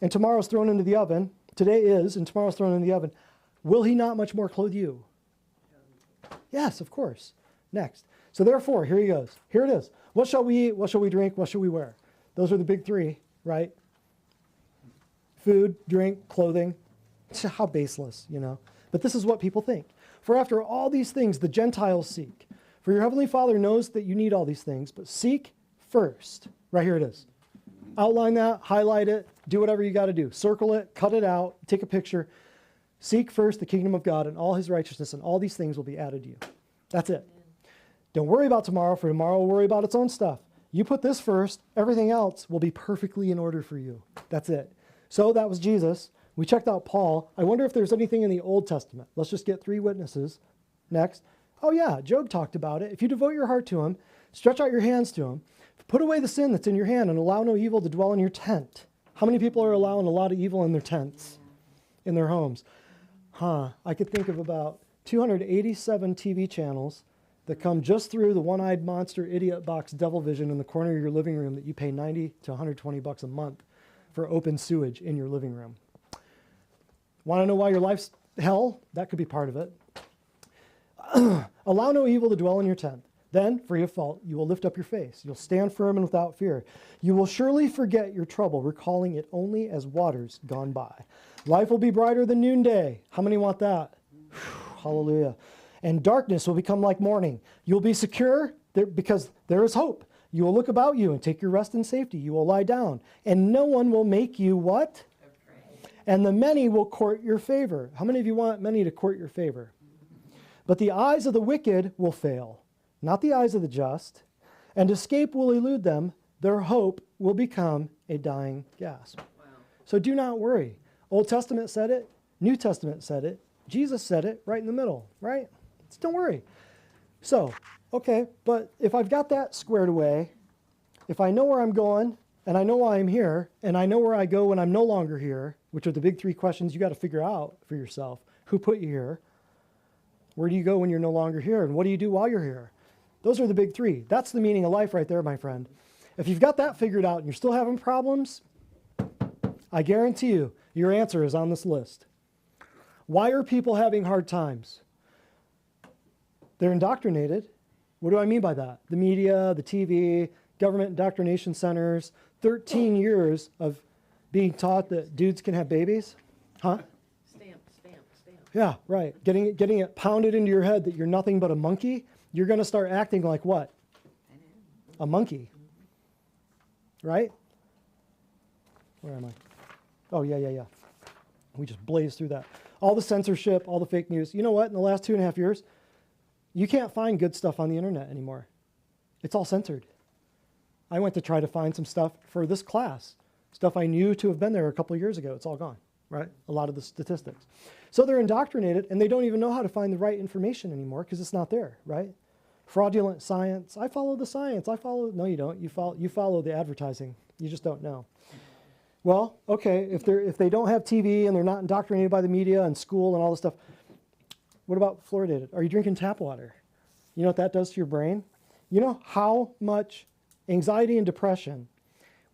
and tomorrow is thrown into the oven, today is, and tomorrow is thrown into the oven, will he not much more clothe you? Yes, of course. Next. So therefore, here he goes. Here it is. What shall we eat? What shall we drink? What shall we wear? Those are the big three, right? Food, drink, clothing. How baseless, But this is what people think. For after all these things, the Gentiles seek. For your heavenly Father knows that you need all these things, but seek first. Right here it is. Outline that, highlight it, do whatever you got to do. Circle it, cut it out, take a picture. Seek first the kingdom of God and all his righteousness, and all these things will be added to you. That's it. Don't worry about tomorrow, for tomorrow will worry about its own stuff. You put this first, everything else will be perfectly in order for you. That's it. So that was Jesus. We checked out Paul. I wonder if there's anything in the Old Testament. Let's just get 3 witnesses. Next. Oh yeah, Job talked about it. If you devote your heart to him, stretch out your hands to him, put away the sin that's in your hand and allow no evil to dwell in your tent. How many people are allowing a lot of evil in their tents, in their homes? I could think of about 287 TV channels that come just through the one-eyed monster idiot box Devil Vision in the corner of your living room that you pay $90 to $120 a month for open sewage in your living room. Want to know why your life's hell? That could be part of it. Allow no evil to dwell in your tent. Then, free of fault, you will lift up your face. You'll stand firm and without fear. You will surely forget your trouble, recalling it only as waters gone by. Life will be brighter than noonday. How many want that? Hallelujah. And darkness will become like morning. You'll be secure because there is hope. You will look about you and take your rest in safety. You will lie down, and no one will make you what? Afraid. And the many will court your favor. How many of you want many to court your favor? But the eyes of the wicked will fail, not the eyes of the just, and escape will elude them. Their hope will become a dying gasp. Wow. So do not worry. Old Testament said it. New Testament said it. Jesus said it right in the middle, right? So don't worry. So, okay, but if I've got that squared away, if I know where I'm going, and I know why I'm here, and I know where I go when I'm no longer here, which are the big 3 questions you got to figure out for yourself. Who put you here? Where do you go when you're no longer here? And what do you do while you're here? Those are the big 3. That's the meaning of life right there, my friend. If you've got that figured out and you're still having problems, I guarantee you, your answer is on this list. Why are people having hard times? They're indoctrinated. What do I mean by that? The media, the TV, government indoctrination centers, 13 years of being taught that dudes can have babies. Huh? Stamp. Yeah, right. Getting it pounded into your head that you're nothing but a monkey. You're going to start acting like what? A monkey. Right? Where am I? Oh, yeah. We just blazed through that. All the censorship, all the fake news. You know what? In the last 2.5 years, you can't find good stuff on the internet anymore. It's all censored. I went to try to find some stuff for this class. Stuff I knew to have been there a couple of years ago. It's all gone, right? A lot of the statistics. So they're indoctrinated, and they don't even know how to find the right information anymore because it's not there, right? Fraudulent science. I follow the science. No, you don't. You follow the advertising. You just don't know. Well, okay, if they don't have TV and they're not indoctrinated by the media and school and all this stuff, what about fluoridated? Are you drinking tap water? You know what that does to your brain? You know how much anxiety and depression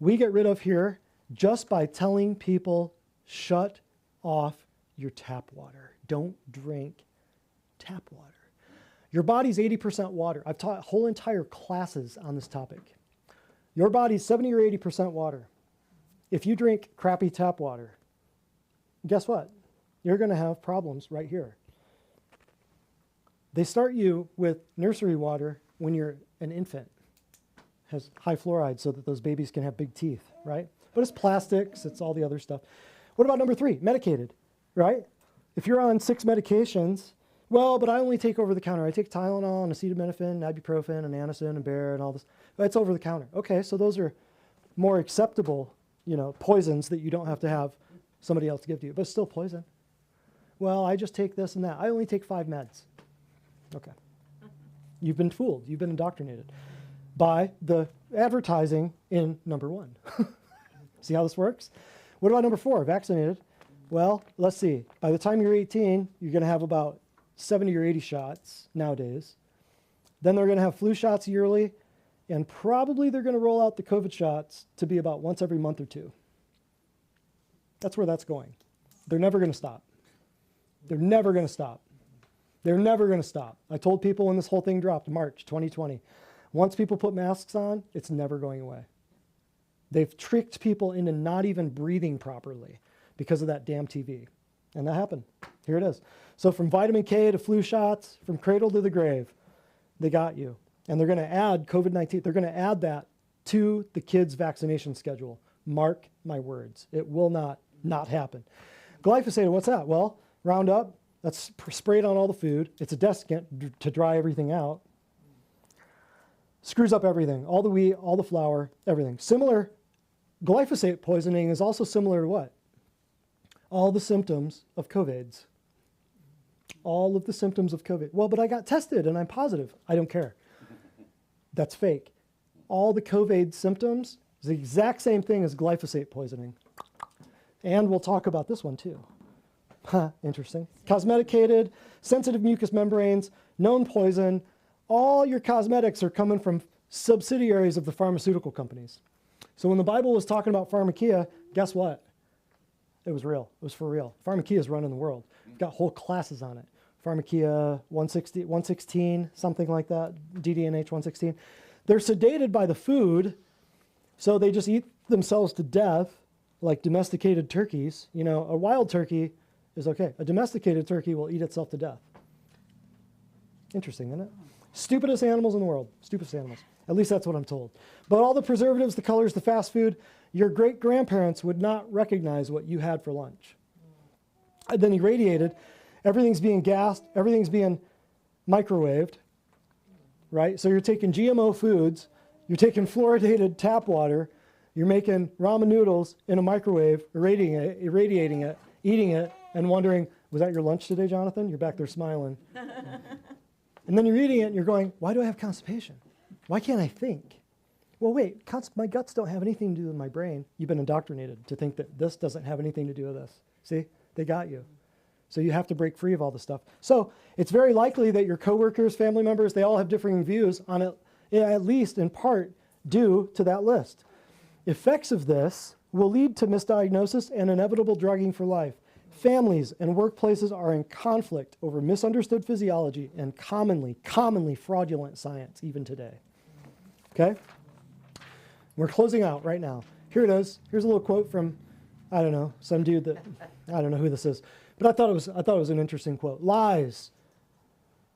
we get rid of here just by telling people, shut off your tap water. Don't drink tap water. Your body's 80% water. I've taught whole entire classes on this topic. Your body's 70 or 80% water. If you drink crappy tap water, guess what? You're going to have problems right here. They start you with nursery water when you're an infant. It has high fluoride so that those babies can have big teeth, right? But it's plastics, it's all the other stuff. What about number 3? Medicated, right? If you're on 6 medications, well, but I only take over the counter. I take Tylenol and acetaminophen, ibuprofen, and Anacin and Bayer and all this. It's over the counter. Okay, so those are more acceptable, poisons that you don't have to have somebody else give to you, but it's still poison. Well, I just take this and that. I only take 5 meds. Okay. You've been fooled. You've been indoctrinated by the advertising in number 1. See how this works? What about number 4, vaccinated? Well, let's see. By the time you're 18, you're going to have about 70 or 80 shots nowadays. Then they're going to have flu shots yearly, and probably they're going to roll out the COVID shots to be about once every month or 2. That's where that's going. They're never going to stop. They're never going to stop. They're never going to stop. I told people when this whole thing dropped, March 2020, once people put masks on, it's never going away. They've tricked people into not even breathing properly because of that damn TV. And that happened. Here it is. So from vitamin K to flu shots, from cradle to the grave, they got you. And they're going to add COVID-19. They're going to add that to the kids' vaccination schedule. Mark my words. It will not happen. Glyphosate, what's that? Well, Roundup, that's sprayed on all the food. It's a desiccant to dry everything out. screws up everything, all the wheat, all the flour, everything. Similar, glyphosate poisoning is also similar to what? All the symptoms of COVIDs. All of the symptoms of COVID. Well, but I got tested and I'm positive. I don't care. That's fake. All the COVID symptoms is the exact same thing as glyphosate poisoning. And we'll talk about this one too. Interesting. Cosmeticated, sensitive mucous membranes, known poison. All your cosmetics are coming from subsidiaries of the pharmaceutical companies. So when the Bible was talking about pharmakia, guess what? It was real. It was for real. Pharmakia is running the world. We've got whole classes on it. Pharmakia 116, something like that, DDNH 116. They're sedated by the food, so they just eat themselves to death like domesticated turkeys. You know, a wild turkey is okay. A domesticated turkey will eat itself to death. Interesting, isn't it? Stupidest animals in the world. Stupidest animals. At least that's what I'm told. But all the preservatives, the colors, the fast food, your great-grandparents would not recognize what you had for lunch. And then irradiated. Everything's being gassed. Everything's being microwaved, right? So you're taking GMO foods. You're taking fluoridated tap water. You're making ramen noodles in a microwave, irradiating it, eating it, and wondering, was that your lunch today, Jonathan? You're back there smiling. And then you're eating it and you're going, why do I have constipation? Why can't I think? Well, wait, my guts don't have anything to do with my brain. You've been indoctrinated to think that this doesn't have anything to do with this. See, they got you. So you have to break free of all this stuff. So it's very likely that your coworkers, family members, they all have differing views on it, at least in part due to that list. Effects of this will lead to misdiagnosis and inevitable drugging for life. Families and workplaces are in conflict over misunderstood physiology and commonly fraudulent science, even today. Okay? We're closing out right now. Here it is. Here's a little quote from, I don't know, some dude that, I don't know who this is. But I thought it was an interesting quote. Lies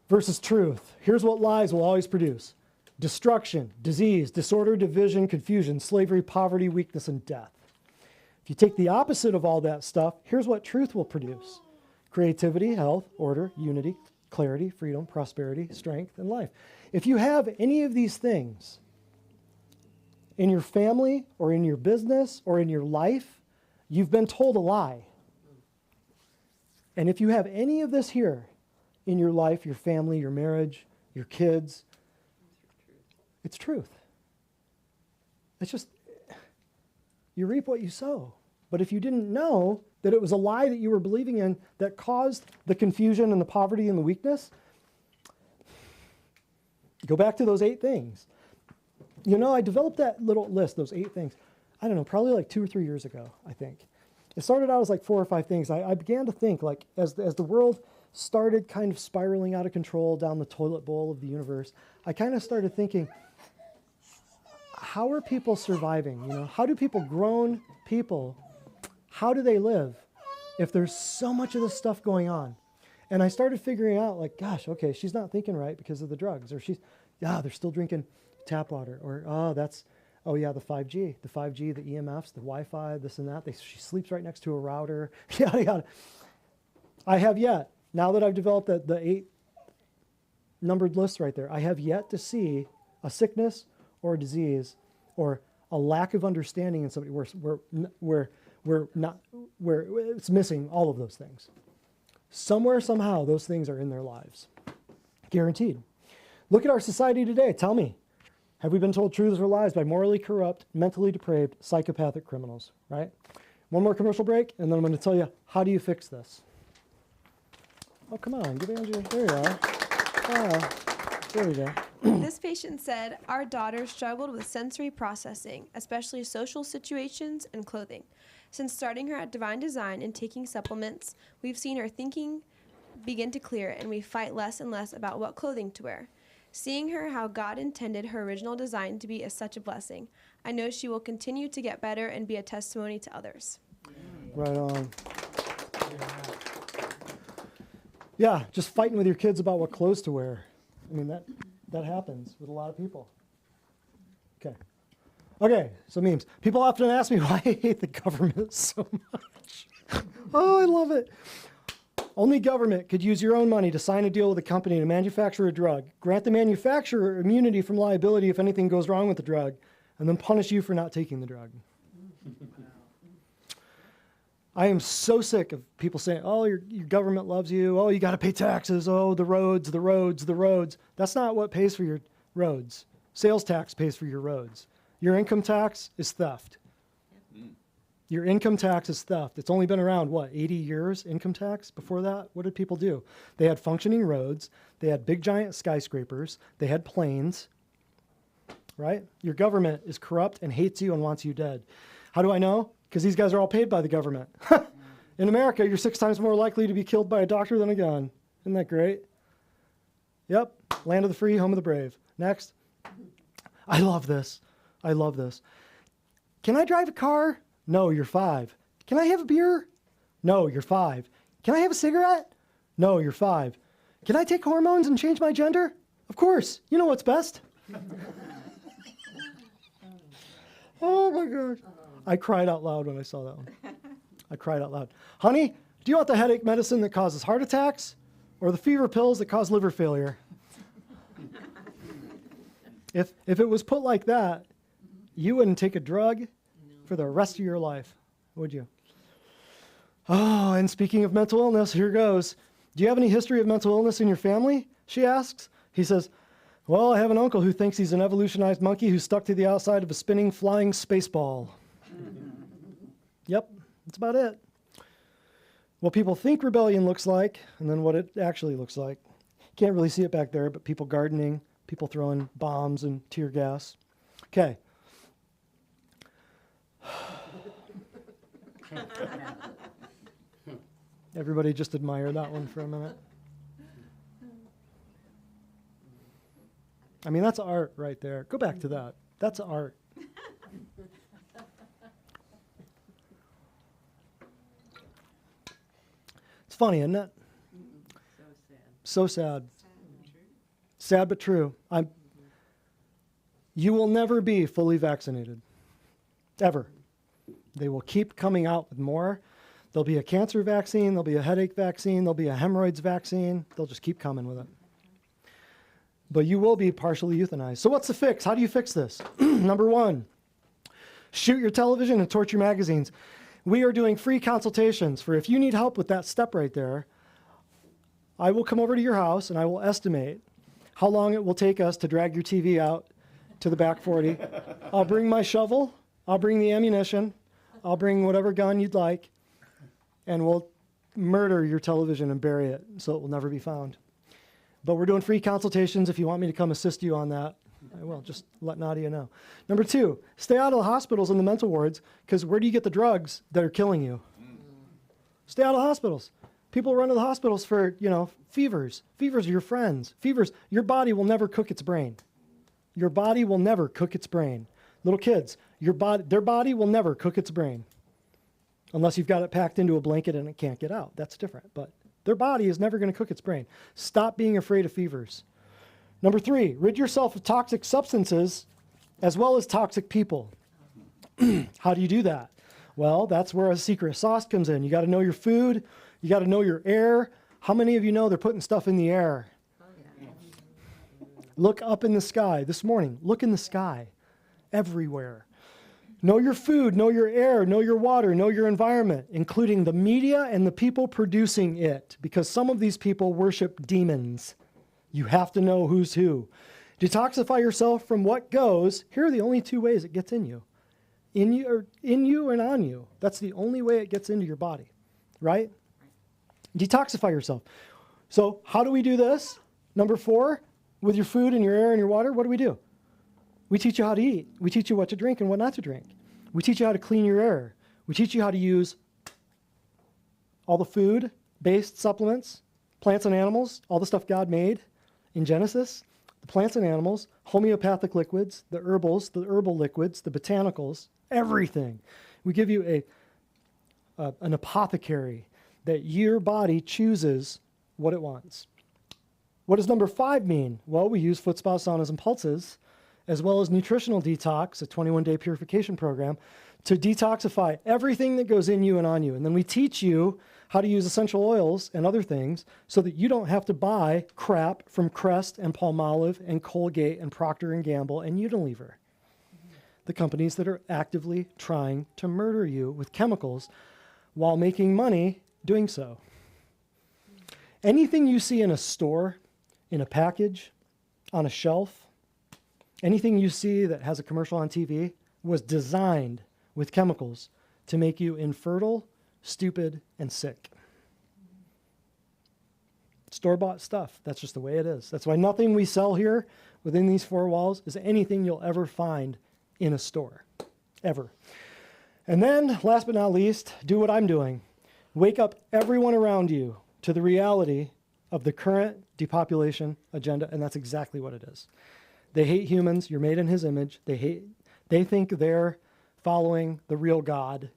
versus truth. Here's what lies will always produce. Destruction, disease, disorder, division, confusion, slavery, poverty, weakness, and death. If you take the opposite of all that stuff, here's what truth will produce. Creativity, health, order, unity, clarity, freedom, prosperity, strength, and life. If you have any of these things in your family or in your business or in your life, you've been told a lie. And if you have any of this here in your life, your family, your marriage, your kids, it's truth. It's just, you reap what you sow. But if you didn't know that it was a lie that you were believing in that caused the confusion and the poverty and the weakness, go back to those 8 things. You know, I developed that little list, those 8 things, I don't know, probably like 2 or 3 years ago, I think. It started out as like 4 or 5 things. I began to think, like, as the world started kind of spiraling out of control down the toilet bowl of the universe, I kind of started thinking, how are people surviving? You know, how do grown people, how do they live if there's so much of this stuff going on? And I started figuring out, like, gosh, okay, she's not thinking right because of the drugs, or they're still drinking tap water, or the 5G, the EMFs, the Wi-Fi, this and that. She sleeps right next to a router, yada, yada. I have yet, now that I've developed the 8 numbered lists right there, I have yet to see a sickness or a disease or a lack of understanding in somebody where it's missing all of those things. Somewhere, somehow, those things are in their lives. Guaranteed. Look at our society today. Tell me, have we been told truths or lies by morally corrupt, mentally depraved, psychopathic criminals, right? One more commercial break, and then I'm going to tell you, how do you fix this? Oh, come on. Give Andrew. There you are. Oh, there we go. This patient said, our daughter struggled with sensory processing, especially social situations and clothing. Since starting her at Divine Design and taking supplements, we've seen her thinking begin to clear, and we fight less and less about what clothing to wear. Seeing her how God intended her original design to be is such a blessing. I know she will continue to get better and be a testimony to others. Right on. Yeah, just fighting with your kids about what clothes to wear. I mean, that happens with a lot of people. Okay, so memes. People often ask me why I hate the government so much. Oh, I love it. Only government could use your own money to sign a deal with a company to manufacture a drug, grant the manufacturer immunity from liability if anything goes wrong with the drug, and then punish you for not taking the drug. I am so sick of people saying, oh, your government loves you. Oh, you got to pay taxes. Oh, the roads, the roads, the roads. That's not what pays for your roads. Sales tax pays for your roads. Your income tax is theft. Your income tax is theft. It's only been around, 80 years, income tax? Before that, what did people do? They had functioning roads. They had big, giant skyscrapers. They had planes, right? Your government is corrupt and hates you and wants you dead. How do I know? Because these guys are all paid by the government. In America, you're 6 times more likely to be killed by a doctor than a gun. Isn't that great? Yep, land of the free, home of the brave. Next. I love this. I love this. Can I drive a car? No, you're 5. Can I have a beer? No, you're 5. Can I have a cigarette? No, you're 5. Can I take hormones and change my gender? Of course. You know what's best. Oh my gosh. I cried out loud when I saw that one. I cried out loud. Honey, do you want the headache medicine that causes heart attacks or the fever pills that cause liver failure? If it was put like that, you wouldn't take a drug for the rest of your life, would you? Oh, and speaking of mental illness, here goes. Do you have any history of mental illness in your family? She asks. He says, well, I have an uncle who thinks he's an evolutionized monkey who's stuck to the outside of a spinning, flying space ball. Yep, that's about it. What people think rebellion looks like, and then what it actually looks like. Can't really see it back there, but people gardening, people throwing bombs and tear gas. Okay. Everybody just admire that one for a minute. I mean, that's art right there. Go back to that. That's art. It's funny, isn't it? So sad. Sad but true. You will never be fully vaccinated. Ever. They will keep coming out with more. There'll be a cancer vaccine, there'll be a headache vaccine, there'll be a hemorrhoids vaccine. They'll just keep coming with it. But you will be partially euthanized. So what's the fix? How do you fix this? Number 1, shoot your television and torch your magazines. We are doing free consultations for if you need help with that step right there. I will come over to your house and I will estimate how long it will take us to drag your TV out to the back 40. I'll bring my shovel, I'll bring the ammunition, I'll bring whatever gun you'd like, and we'll murder your television and bury it so it will never be found. But we're doing free consultations. If you want me to come assist you on that, I will. Just let Nadia know. Number 2, stay out of the hospitals and the mental wards, because where do you get the drugs that are killing you? Stay out of hospitals. People run to the hospitals for, fevers. Fevers are your friends. Fevers, your body will never cook its brain. Your body will never cook its brain. Little kids, their body will never cook its brain. Unless you've got it packed into a blanket and it can't get out. That's different. But their body is never going to cook its brain. Stop being afraid of fevers. Number 3, rid yourself of toxic substances as well as toxic people. How do you do that? Well, that's where a secret sauce comes in. You got to know your food. You got to know your air. How many of you know they're putting stuff in the air? Look up in the sky. This morning, look in the sky. Everywhere. Know your food, know your air, know your water, know your environment, including the media and the people producing it, because some of these people worship demons. You have to know who's who. Detoxify yourself from what goes. Here are the only 2 ways it gets in you. In you and on you. That's the only way it gets into your body, right? Detoxify yourself. So how do we do this? Number 4, with your food and your air and your water, what do? We teach you how to eat. We teach you what to drink and what not to drink. We teach you how to clean your air. We teach you how to use all the food-based supplements, plants and animals, all the stuff God made in Genesis, the plants and animals, homeopathic liquids, the herbals, the herbal liquids, the botanicals, everything. We give you an apothecary that your body chooses what it wants. What does number 5 mean? Well, we use foot spa saunas and pulses, as well as nutritional detox, a 21-day purification program, to detoxify everything that goes in you and on you. And then we teach you how to use essential oils and other things so that you don't have to buy crap from Crest and Palmolive and Colgate and Procter & Gamble and Unilever. The companies that are actively trying to murder you with chemicals while making money doing so. Anything you see in a store, in a package, on a shelf, anything you see that has a commercial on TV was designed with chemicals to make you infertile, stupid, and sick. Store-bought stuff. That's just the way it is. That's why nothing we sell here within these four walls is anything you'll ever find in a store. Ever. And then, last but not least, do what I'm doing. Wake up everyone around you to the reality of the current depopulation agenda, and that's exactly what it is. They hate humans. You're made in his image. They think they're following the real God.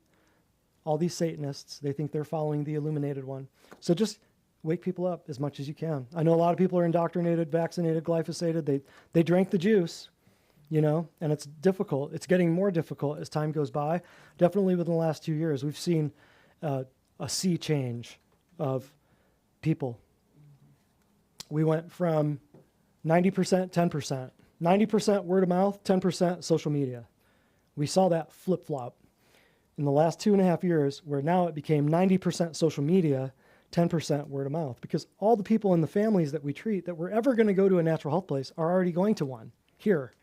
All these Satanists, they think they're following the illuminated one. So just wake people up as much as you can. I know a lot of people are indoctrinated, vaccinated, glyphosated. They drank the juice, you know, and it's difficult. It's getting more difficult as time goes by. Definitely within the last 2 years, we've seen a sea change of people. We went from 90%, 10%. 90% word of mouth, 10% social media. We saw that flip-flop in the last 2.5 years, where now it became 90% social media, 10% word of mouth, because all the people in the families that we treat that were ever going to go to a natural health place are already going to one here.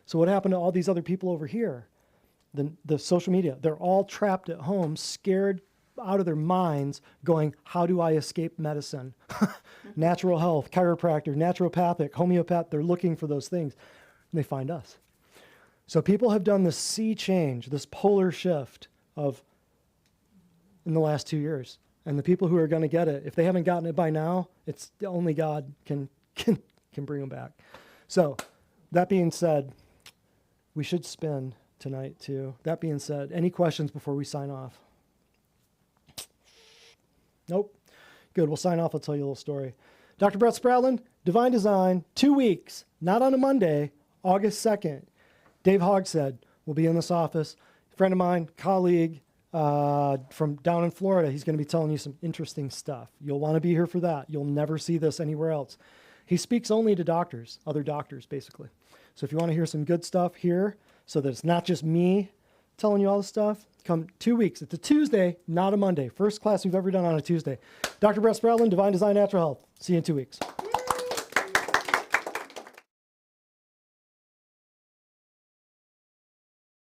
So what happened to all these other people over here? The social media, they're all trapped at home, scared out of their minds, going, how do I escape medicine? Natural health, chiropractor, naturopathic, homeopath, they're looking for those things. And they find us. So people have done this sea change, this polar shift in the last 2 years. And the people who are going to get it, if they haven't gotten it by now, it's only God can bring them back. So that being said, we should spin tonight too. That being said, any questions before we sign off? Nope. Good. We'll sign off. I'll tell you a little story. Dr. Brett Spradlin, Divine Design, 2 weeks, not on a Monday, August 2nd. Dave Hogshead will be in this office. A friend of mine, colleague from down in Florida. He's going to be telling you some interesting stuff. You'll want to be here for that. You'll never see this anywhere else. He speaks only to doctors, other doctors, basically. So if you want to hear some good stuff here, so that it's not just me telling you all this stuff, come 2 weeks. It's a Tuesday, not a Monday. First class we've ever done on a Tuesday. Dr. Brett Spradlin, Divine Design Natural Health. See you in 2 weeks.